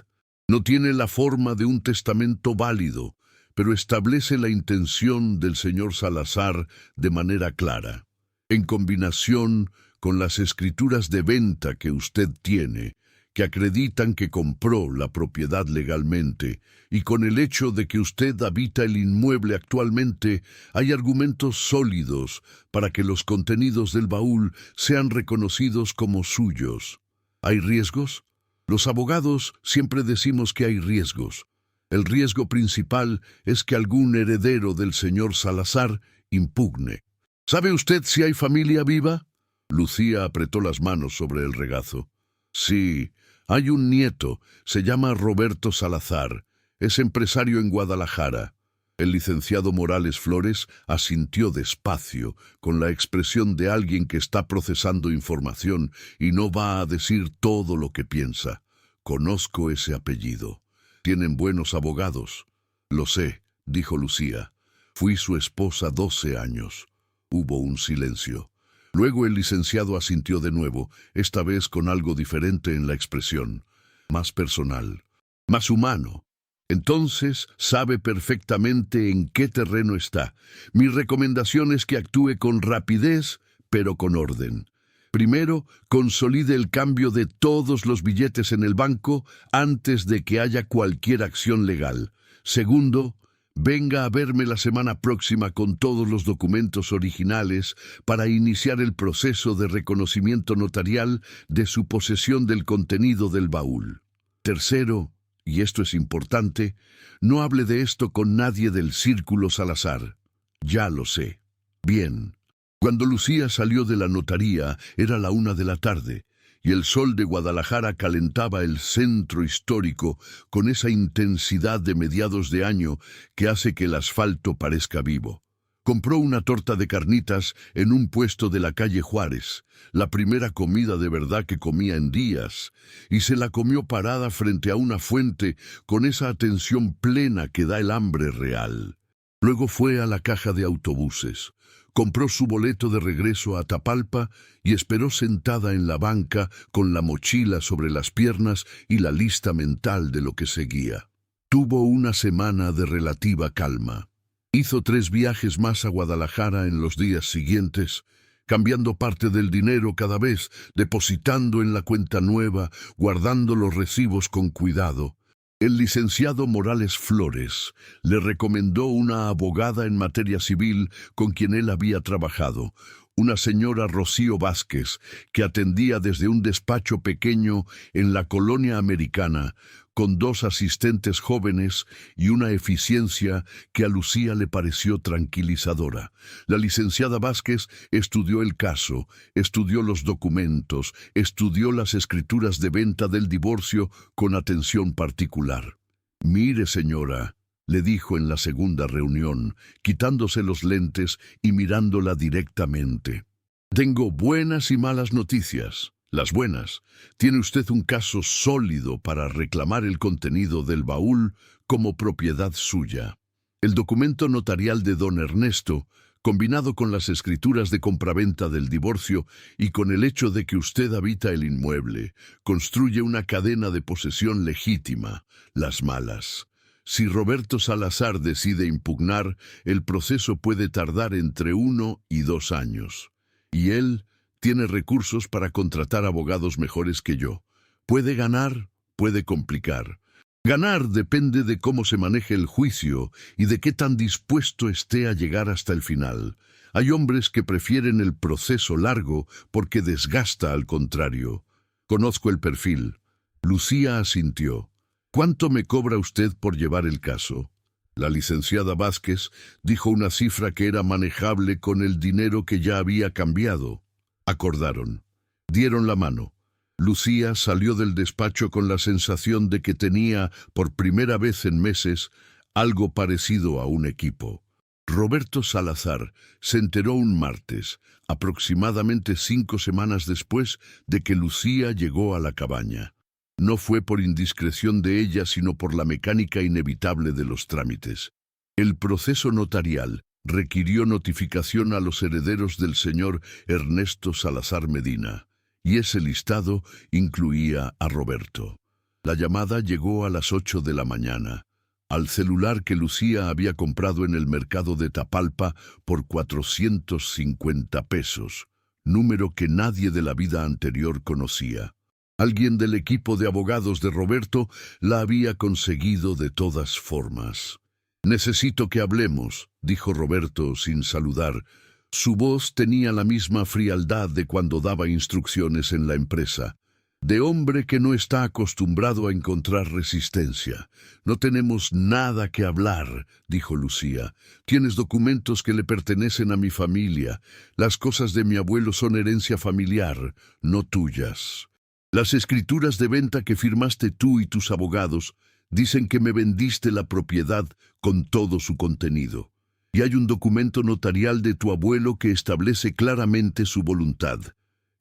No tiene la forma de un testamento válido, pero establece la intención del señor Salazar de manera clara. En combinación con las escrituras de venta que usted tiene, que acreditan que compró la propiedad legalmente, y con el hecho de que usted habita el inmueble actualmente, hay argumentos sólidos para que los contenidos del baúl sean reconocidos como suyos. ¿Hay riesgos? Los abogados siempre decimos que hay riesgos. El riesgo principal es que algún heredero del señor Salazar impugne. ¿Sabe usted si hay familia viva? Lucía apretó las manos sobre el regazo. Sí, hay un nieto, se llama Roberto Salazar, es empresario en Guadalajara. El licenciado Morales Flores asintió despacio, con la expresión de alguien que está procesando información y no va a decir todo lo que piensa. Conozco ese apellido. Tienen buenos abogados. Lo sé, dijo Lucía. Fui su esposa 12 años. Hubo un silencio. Luego el licenciado asintió de nuevo, esta vez con algo diferente en la expresión. Más personal, más humano. Entonces sabe perfectamente en qué terreno está. Mi recomendación es que actúe con rapidez, pero con orden. Primero, consolide el cambio de todos los billetes en el banco antes de que haya cualquier acción legal. Segundo, venga a verme la semana próxima con todos los documentos originales para iniciar el proceso de reconocimiento notarial de su posesión del contenido del baúl. Tercero, y esto es importante, no hable de esto con nadie del Círculo Salazar. Ya lo sé. Bien. Cuando Lucía salió de la notaría era la 1 de la tarde, y el sol de Guadalajara calentaba el centro histórico con esa intensidad de mediados de año que hace que el asfalto parezca vivo. Compró una torta de carnitas en un puesto de la calle Juárez, la primera comida de verdad que comía en días, y se la comió parada frente a una fuente con esa atención plena que da el hambre real. Luego fue a la caja de autobuses, compró su boleto de regreso a Tapalpa y esperó sentada en la banca con la mochila sobre las piernas y la lista mental de lo que seguía. Tuvo una semana de relativa calma. Hizo 3 viajes más a Guadalajara en los días siguientes, cambiando parte del dinero cada vez, depositando en la cuenta nueva, guardando los recibos con cuidado. El licenciado Morales Flores le recomendó una abogada en materia civil con quien él había trabajado, una señora Rocío Vázquez, que atendía desde un despacho pequeño en la colonia americana, con 2 asistentes jóvenes y una eficiencia que a Lucía le pareció tranquilizadora. La licenciada Vázquez estudió el caso, estudió los documentos, estudió las escrituras de venta del divorcio con atención particular. «Mire, señora», le dijo en la segunda reunión, quitándose los lentes y mirándola directamente. «Tengo buenas y malas noticias. Las buenas, tiene usted un caso sólido para reclamar el contenido del baúl como propiedad suya. El documento notarial de don Ernesto, combinado con las escrituras de compraventa del divorcio y con el hecho de que usted habita el inmueble, construye una cadena de posesión legítima. Las malas. Si Roberto Salazar decide impugnar, el proceso puede tardar entre 1 y 2 años. Y él tiene recursos para contratar abogados mejores que yo. Puede ganar, puede complicar. Ganar depende de cómo se maneje el juicio y de qué tan dispuesto esté a llegar hasta el final. Hay hombres que prefieren el proceso largo porque desgasta al contrario. Conozco el perfil. Lucía asintió. ¿Cuánto me cobra usted por llevar el caso? La licenciada Vázquez dijo una cifra que era manejable con el dinero que ya había cambiado. Acordaron. Dieron la mano. Lucía salió del despacho con la sensación de que tenía, por primera vez en meses, algo parecido a un equipo. Roberto Salazar se enteró un martes, aproximadamente 5 semanas después de que Lucía llegó a la cabaña. No fue por indiscreción de ella, sino por la mecánica inevitable de los trámites. El proceso notarial requirió notificación a los herederos del señor Ernesto Salazar Medina, y ese listado incluía a Roberto. La llamada llegó a las 8 de la mañana, al celular que Lucía había comprado en el mercado de Tapalpa por 450 pesos, número que nadie de la vida anterior conocía. Alguien del equipo de abogados de Roberto la había conseguido de todas formas. «Necesito que hablemos», dijo Roberto sin saludar. Su voz tenía la misma frialdad de cuando daba instrucciones en la empresa. de hombre que no está acostumbrado a encontrar resistencia. No tenemos nada que hablar, dijo Lucía. Tienes documentos que le pertenecen a mi familia. Las cosas de mi abuelo son herencia familiar, no tuyas. Las escrituras de venta que firmaste tú y tus abogados dicen que me vendiste la propiedad con todo su contenido. Y hay un documento notarial de tu abuelo que establece claramente su voluntad.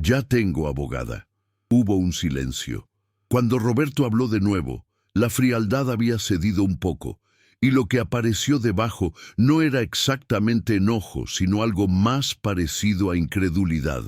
Ya tengo abogada. Hubo un silencio. Cuando Roberto habló de nuevo, la frialdad había cedido un poco, y lo que apareció debajo no era exactamente enojo, sino algo más parecido a incredulidad.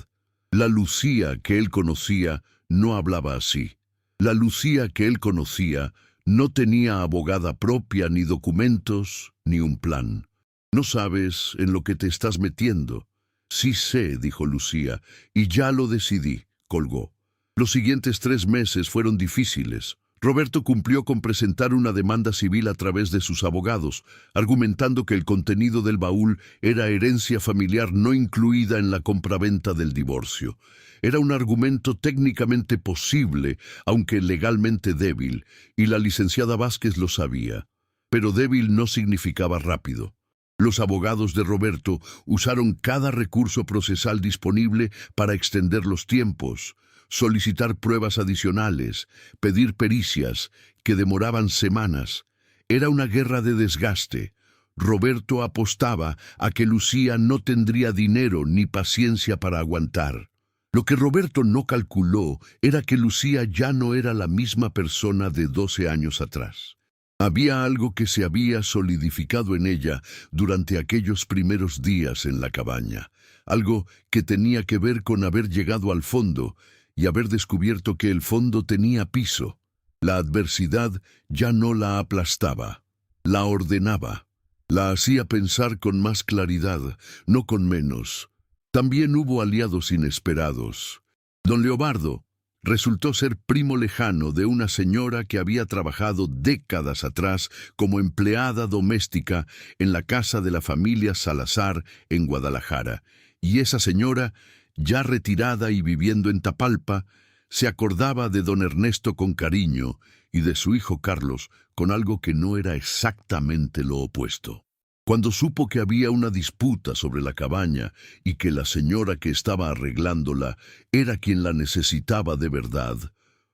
La Lucía que él conocía no hablaba así. La Lucía que él conocía no tenía abogada propia, ni documentos, ni un plan. No sabes en lo que te estás metiendo. Sí sé, dijo Lucía, y ya lo decidí, colgó. Los siguientes 3 meses fueron difíciles. Roberto cumplió con presentar una demanda civil a través de sus abogados, argumentando que el contenido del baúl era herencia familiar no incluida en la compraventa del divorcio. Era un argumento técnicamente posible, aunque legalmente débil, y la licenciada Vázquez lo sabía. Pero débil no significaba rápido. Los abogados de Roberto usaron cada recurso procesal disponible para extender los tiempos, solicitar pruebas adicionales, pedir pericias, que demoraban semanas. Era una guerra de desgaste. Roberto apostaba a que Lucía no tendría dinero ni paciencia para aguantar. Lo que Roberto no calculó era que Lucía ya no era la misma persona de 12 años atrás. Había algo que se había solidificado en ella durante aquellos primeros días en la cabaña, algo que tenía que ver con haber llegado al fondo y haber descubierto que el fondo tenía piso. La adversidad ya no la aplastaba, la ordenaba, la hacía pensar con más claridad, no con menos. También hubo aliados inesperados. Don Leobardo resultó ser primo lejano de una señora que había trabajado décadas atrás como empleada doméstica en la casa de la familia Salazar en Guadalajara, y esa señora, ya retirada y viviendo en Tapalpa, se acordaba de don Ernesto con cariño y de su hijo Carlos con algo que no era exactamente lo opuesto. Cuando supo que había una disputa sobre la cabaña y que la señora que estaba arreglándola era quien la necesitaba de verdad,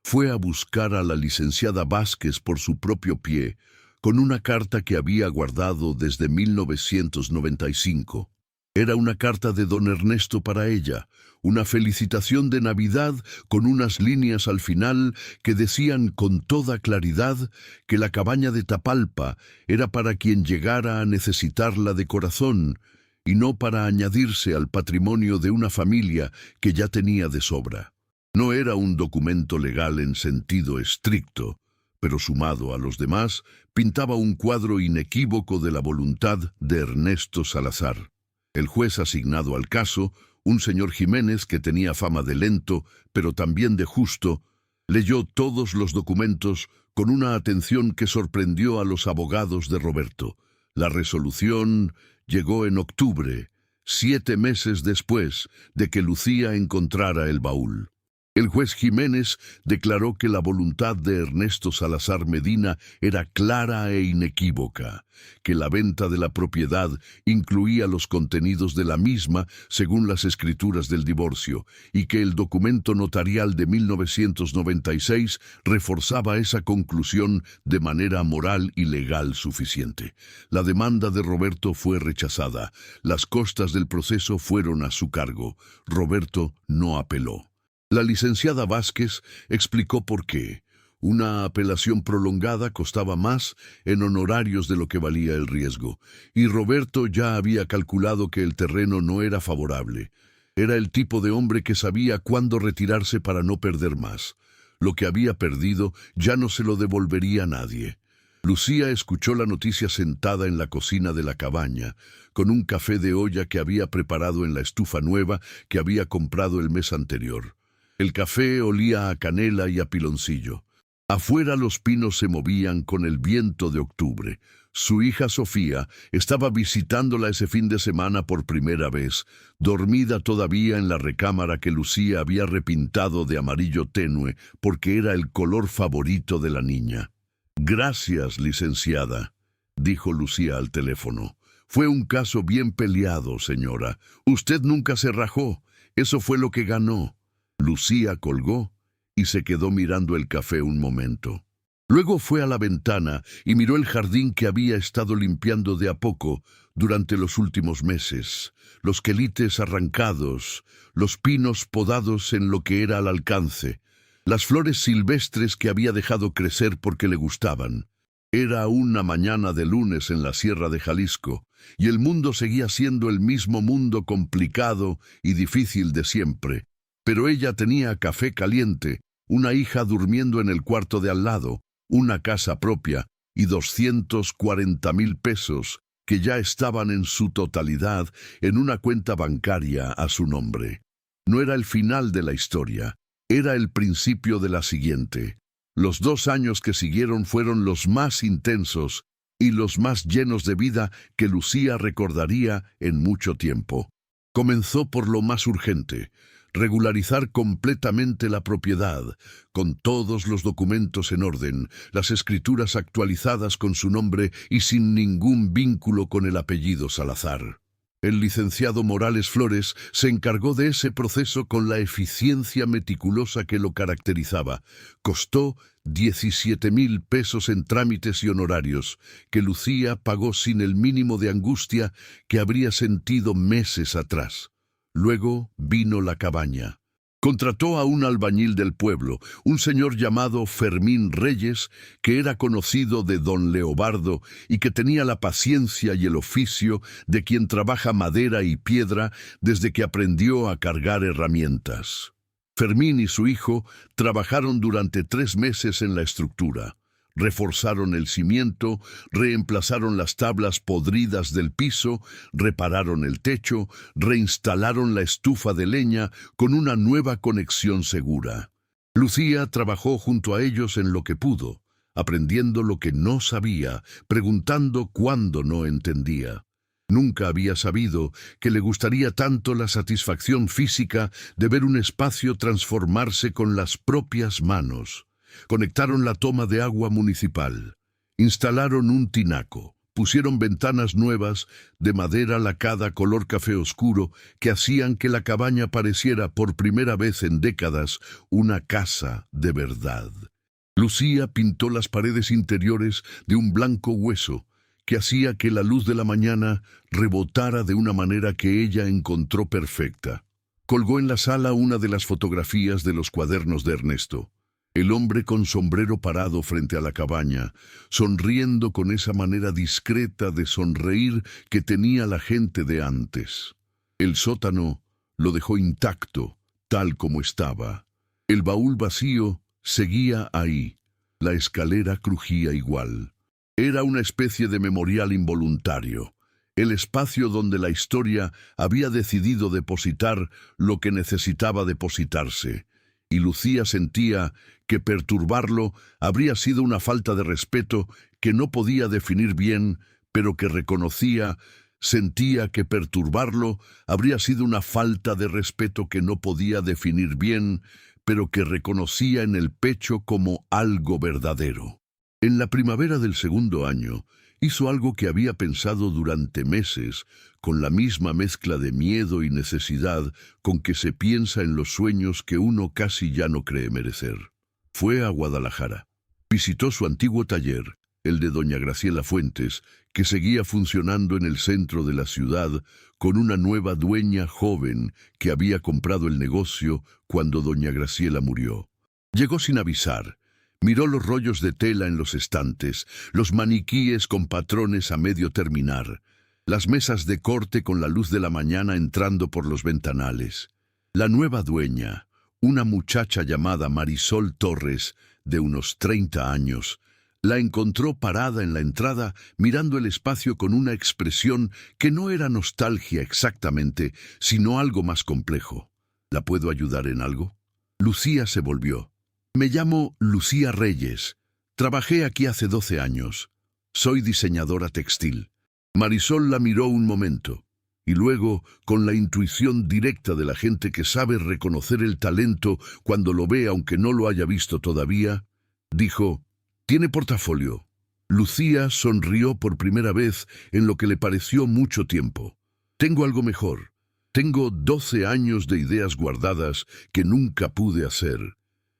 fue a buscar a la licenciada Vázquez por su propio pie, con una carta que había guardado desde 1995. Era una carta de don Ernesto para ella, una felicitación de Navidad con unas líneas al final que decían con toda claridad que la cabaña de Tapalpa era para quien llegara a necesitarla de corazón y no para añadirse al patrimonio de una familia que ya tenía de sobra. No era un documento legal en sentido estricto, pero sumado a los demás, pintaba un cuadro inequívoco de la voluntad de Ernesto Salazar. El juez asignado al caso, un señor Jiménez que tenía fama de lento, pero también de justo, leyó todos los documentos con una atención que sorprendió a los abogados de Roberto. La resolución llegó en octubre, 7 meses después de que Lucía encontrara el baúl. El juez Jiménez declaró que la voluntad de Ernesto Salazar Medina era clara e inequívoca, que la venta de la propiedad incluía los contenidos de la misma según las escrituras del divorcio, y que el documento notarial de 1996 reforzaba esa conclusión de manera moral y legal suficiente. La demanda de Roberto fue rechazada. Las costas del proceso fueron a su cargo. Roberto no apeló. La licenciada Vázquez explicó por qué. Una apelación prolongada costaba más en honorarios de lo que valía el riesgo, y Roberto ya había calculado que el terreno no era favorable. Era el tipo de hombre que sabía cuándo retirarse para no perder más. Lo que había perdido ya no se lo devolvería a nadie. Lucía escuchó la noticia sentada en la cocina de la cabaña, con un café de olla que había preparado en la estufa nueva que había comprado el mes anterior. El café olía a canela y a piloncillo. Afuera los pinos se movían con el viento de octubre. Su hija Sofía estaba visitándola ese fin de semana por primera vez, dormida todavía en la recámara que Lucía había repintado de amarillo tenue porque era el color favorito de la niña. «Gracias, licenciada», dijo Lucía al teléfono. «Fue un caso bien peleado, señora. Usted nunca se rajó. Eso fue lo que ganó». Lucía colgó y se quedó mirando el café un momento. Luego fue a la ventana y miró el jardín que había estado limpiando de a poco durante los últimos meses, los quelites arrancados, los pinos podados en lo que era al alcance, las flores silvestres que había dejado crecer porque le gustaban. Era una mañana de lunes en la Sierra de Jalisco, y el mundo seguía siendo el mismo mundo complicado y difícil de siempre. Pero ella tenía café caliente, una hija durmiendo en el cuarto de al lado, una casa propia y 240,000 pesos que ya estaban en su totalidad en una cuenta bancaria a su nombre. No era el final de la historia, era el principio de la siguiente. Los 2 años que siguieron fueron los más intensos y los más llenos de vida que Lucía recordaría en mucho tiempo. Comenzó por lo más urgente: regularizar completamente la propiedad, con todos los documentos en orden, las escrituras actualizadas con su nombre y sin ningún vínculo con el apellido Salazar. El licenciado Morales Flores se encargó de ese proceso con la eficiencia meticulosa que lo caracterizaba. Costó 17,000 pesos en trámites y honorarios, que Lucía pagó sin el mínimo de angustia que habría sentido meses atrás. Luego vino la cabaña. Contrató a un albañil del pueblo, un señor llamado Fermín Reyes, que era conocido de don Leobardo y que tenía la paciencia y el oficio de quien trabaja madera y piedra desde que aprendió a cargar herramientas. Fermín y su hijo trabajaron durante 3 meses en la estructura. Reforzaron el cimiento, reemplazaron las tablas podridas del piso, repararon el techo, reinstalaron la estufa de leña con una nueva conexión segura. Lucía trabajó junto a ellos en lo que pudo, aprendiendo lo que no sabía, preguntando cuando no entendía. Nunca había sabido que le gustaría tanto la satisfacción física de ver un espacio transformarse con las propias manos. Conectaron la toma de agua municipal, instalaron un tinaco, pusieron ventanas nuevas de madera lacada color café oscuro que hacían que la cabaña pareciera por primera vez en décadas una casa de verdad. Lucía pintó las paredes interiores de un blanco hueso que hacía que la luz de la mañana rebotara de una manera que ella encontró perfecta. Colgó en la sala una de las fotografías de los cuadernos de Ernesto. El hombre con sombrero parado frente a la cabaña, sonriendo con esa manera discreta de sonreír que tenía la gente de antes. El sótano lo dejó intacto, tal como estaba. El baúl vacío seguía ahí. La escalera crujía igual. Era una especie de memorial involuntario, el espacio donde la historia había decidido depositar lo que necesitaba depositarse. Y Lucía sentía que perturbarlo habría sido una falta de respeto que no podía definir bien, pero que sentía que perturbarlo habría sido una falta de respeto que no podía definir bien, pero que reconocía en el pecho como algo verdadero. En la primavera del 2.º año, hizo algo que había pensado durante meses, con la misma mezcla de miedo y necesidad con que se piensa en los sueños que uno casi ya no cree merecer. Fue a Guadalajara. Visitó su antiguo taller, el de doña Graciela Fuentes, que seguía funcionando en el centro de la ciudad con una nueva dueña joven que había comprado el negocio cuando doña Graciela murió. Llegó sin avisar. Miró los rollos de tela en los estantes, los maniquíes con patrones a medio terminar, las mesas de corte con la luz de la mañana entrando por los ventanales. La nueva dueña, una muchacha llamada Marisol Torres, de unos 30 años, la encontró parada en la entrada mirando el espacio con una expresión que no era nostalgia exactamente, sino algo más complejo. ¿La puedo ayudar en algo? Lucía se volvió. Me llamo Lucía Reyes. Trabajé aquí hace 12 años. Soy diseñadora textil. Marisol la miró un momento, y luego, con la intuición directa de la gente que sabe reconocer el talento cuando lo ve aunque no lo haya visto todavía, dijo: «¿Tiene portafolio?». Lucía sonrió por primera vez en lo que le pareció mucho tiempo. «Tengo algo mejor. Tengo 12 años de ideas guardadas que nunca pude hacer».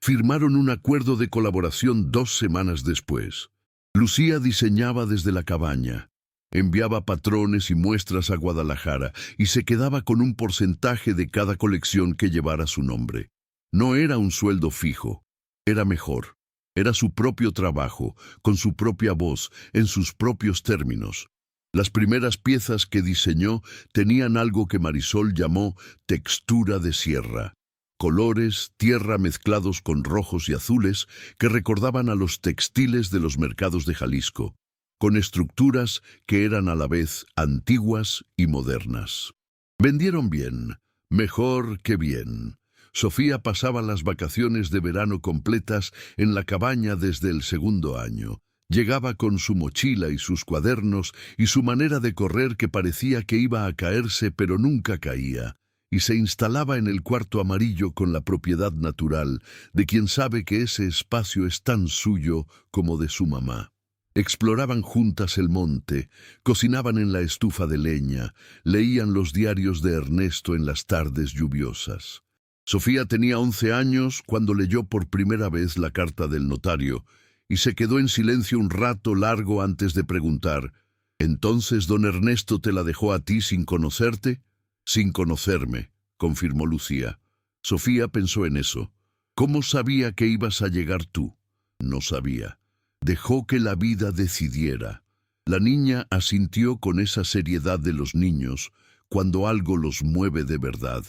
Firmaron un acuerdo de colaboración 2 semanas después. Lucía diseñaba desde la cabaña, enviaba patrones y muestras a Guadalajara y se quedaba con un porcentaje de cada colección que llevara su nombre. No era un sueldo fijo, era mejor. Era su propio trabajo, con su propia voz, en sus propios términos. Las primeras piezas que diseñó tenían algo que Marisol llamó textura de sierra. Colores, tierra mezclados con rojos y azules que recordaban a los textiles de los mercados de Jalisco, con estructuras que eran a la vez antiguas y modernas. Vendieron bien, mejor que bien. Sofía pasaba las vacaciones de verano completas en la cabaña desde el 2.º año. Llegaba con su mochila y sus cuadernos y su manera de correr que parecía que iba a caerse pero nunca caía, y se instalaba en el cuarto amarillo con la propiedad natural de quien sabe que ese espacio es tan suyo como de su mamá. Exploraban juntas el monte, cocinaban en la estufa de leña, leían los diarios de Ernesto en las tardes lluviosas. Sofía tenía 11 años cuando leyó por primera vez la carta del notario y se quedó en silencio un rato largo antes de preguntar: «¿Entonces don Ernesto te la dejó a ti sin conocerte?». «Sin conocerme», confirmó Lucía. Sofía pensó en eso. ¿Cómo sabía que ibas a llegar tú? No sabía. Dejó que la vida decidiera. La niña asintió con esa seriedad de los niños cuando algo los mueve de verdad.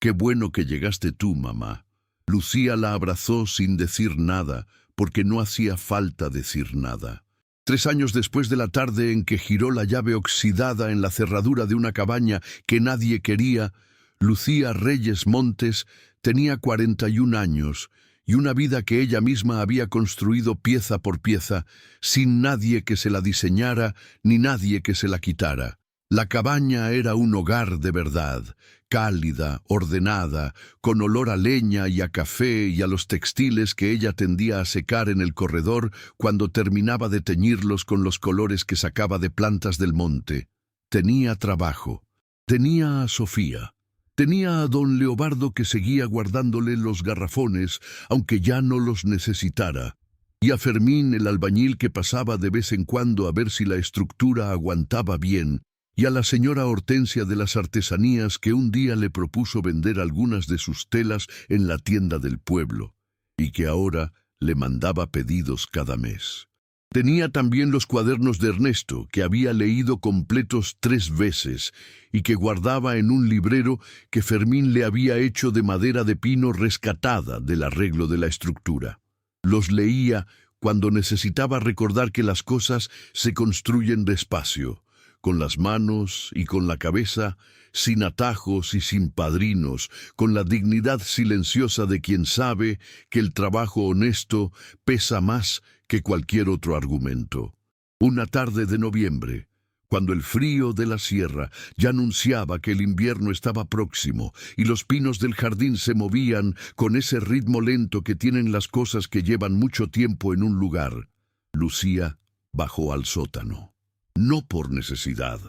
«Qué bueno que llegaste tú, mamá». Lucía la abrazó sin decir nada, porque no hacía falta decir nada. 3 años después de la tarde en que giró la llave oxidada en la cerradura de una cabaña que nadie quería, Lucía Reyes Montes tenía 41 años y una vida que ella misma había construido pieza por pieza, sin nadie que se la diseñara ni nadie que se la quitara. La cabaña era un hogar de verdad, cálida, ordenada, con olor a leña y a café y a los textiles que ella tendía a secar en el corredor cuando terminaba de teñirlos con los colores que sacaba de plantas del monte. Tenía trabajo. Tenía a Sofía. Tenía a don Leobardo que seguía guardándole los garrafones, aunque ya no los necesitara. Y a Fermín, el albañil que pasaba de vez en cuando a ver si la estructura aguantaba bien, y a la señora Hortensia de las artesanías que un día le propuso vender algunas de sus telas en la tienda del pueblo, y que ahora le mandaba pedidos cada mes. Tenía también los cuadernos de Ernesto, que había leído completos 3 veces, y que guardaba en un librero que Fermín le había hecho de madera de pino rescatada del arreglo de la estructura. Los leía cuando necesitaba recordar que las cosas se construyen despacio, con las manos y con la cabeza, sin atajos y sin padrinos, con la dignidad silenciosa de quien sabe que el trabajo honesto pesa más que cualquier otro argumento. Una tarde de noviembre, cuando el frío de la sierra ya anunciaba que el invierno estaba próximo y los pinos del jardín se movían con ese ritmo lento que tienen las cosas que llevan mucho tiempo en un lugar, Lucía bajó al sótano. No por necesidad,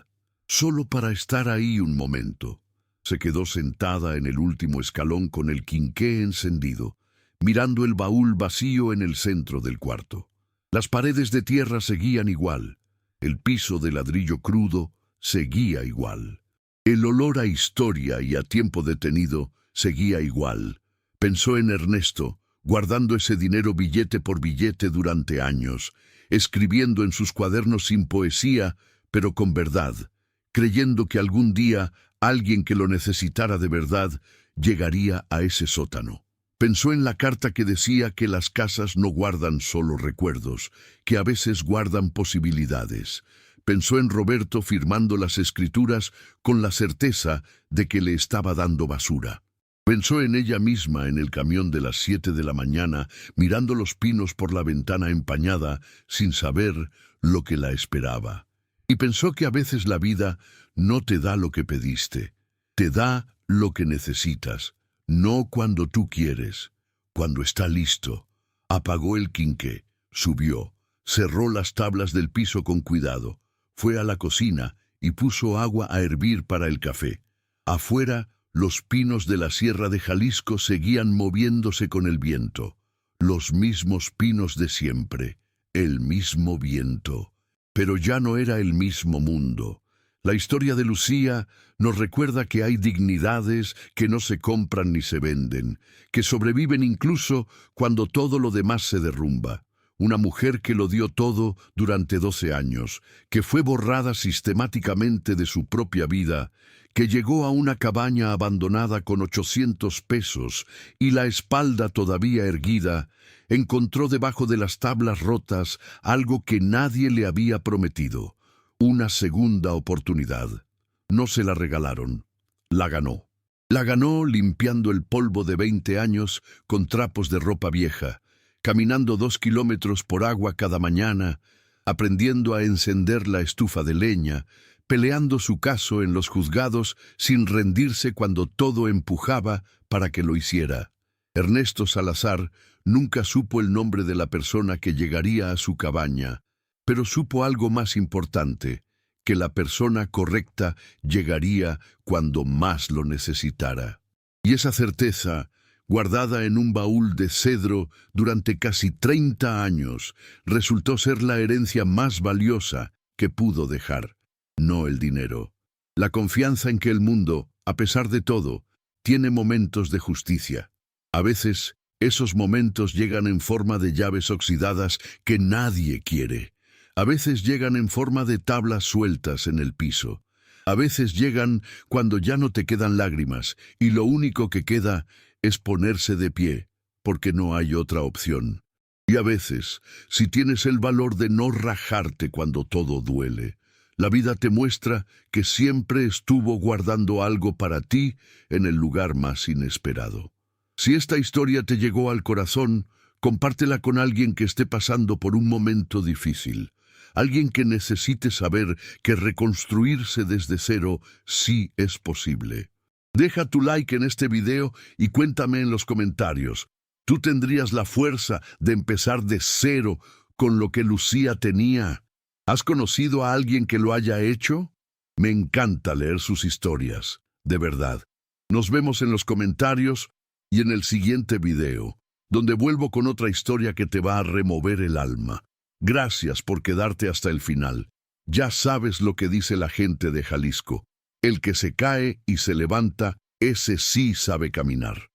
solo para estar ahí un momento. Se quedó sentada en el último escalón con el quinqué encendido, mirando el baúl vacío en el centro del cuarto. Las paredes de tierra seguían igual, el piso de ladrillo crudo seguía igual. El olor a historia y a tiempo detenido seguía igual. Pensó en Ernesto, guardando ese dinero billete por billete durante años, escribiendo en sus cuadernos sin poesía, pero con verdad, creyendo que algún día alguien que lo necesitara de verdad llegaría a ese sótano. Pensó en la carta que decía que las casas no guardan solo recuerdos, que a veces guardan posibilidades. Pensó en Roberto firmando las escrituras con la certeza de que le estaba dando basura. Pensó en ella misma en el camión de las 7 de la mañana, mirando los pinos por la ventana empañada, sin saber lo que la esperaba. Y pensó que a veces la vida no te da lo que pediste, te da lo que necesitas, no cuando tú quieres, cuando está listo. Apagó el quinqué, subió, cerró las tablas del piso con cuidado, fue a la cocina y puso agua a hervir para el café. Afuera, los pinos de la Sierra de Jalisco seguían moviéndose con el viento. Los mismos pinos de siempre, el mismo viento. Pero ya no era el mismo mundo. La historia de Lucía nos recuerda que hay dignidades que no se compran ni se venden, que sobreviven incluso cuando todo lo demás se derrumba. Una mujer que lo dio todo durante 12 años, que fue borrada sistemáticamente de su propia vida, que llegó a una cabaña abandonada con 800 pesos y la espalda todavía erguida, encontró debajo de las tablas rotas algo que nadie le había prometido, una segunda oportunidad. No se la regalaron, la ganó. La ganó limpiando el polvo de 20 años con trapos de ropa vieja, caminando 2 kilómetros por agua cada mañana, aprendiendo a encender la estufa de leña, peleando su caso en los juzgados sin rendirse cuando todo empujaba para que lo hiciera. Ernesto Salazar nunca supo el nombre de la persona que llegaría a su cabaña, pero supo algo más importante, que la persona correcta llegaría cuando más lo necesitara. Y esa certeza, guardada en un baúl de cedro durante casi 30 años, resultó ser la herencia más valiosa que pudo dejar, no el dinero. La confianza en que el mundo, a pesar de todo, tiene momentos de justicia. A veces, esos momentos llegan en forma de llaves oxidadas que nadie quiere. A veces llegan en forma de tablas sueltas en el piso. A veces llegan cuando ya no te quedan lágrimas y lo único que queda es ponerse de pie, porque no hay otra opción. Y a veces, si tienes el valor de no rajarte cuando todo duele, la vida te muestra que siempre estuvo guardando algo para ti en el lugar más inesperado. Si esta historia te llegó al corazón, compártela con alguien que esté pasando por un momento difícil. Alguien que necesite saber que reconstruirse desde cero sí es posible. Deja tu like en este video y cuéntame en los comentarios. ¿Tú tendrías la fuerza de empezar de cero con lo que Lucía tenía? ¿Has conocido a alguien que lo haya hecho? Me encanta leer sus historias, de verdad. Nos vemos en los comentarios y en el siguiente video, donde vuelvo con otra historia que te va a remover el alma. Gracias por quedarte hasta el final. Ya sabes lo que dice la gente de Jalisco. El que se cae y se levanta, ese sí sabe caminar.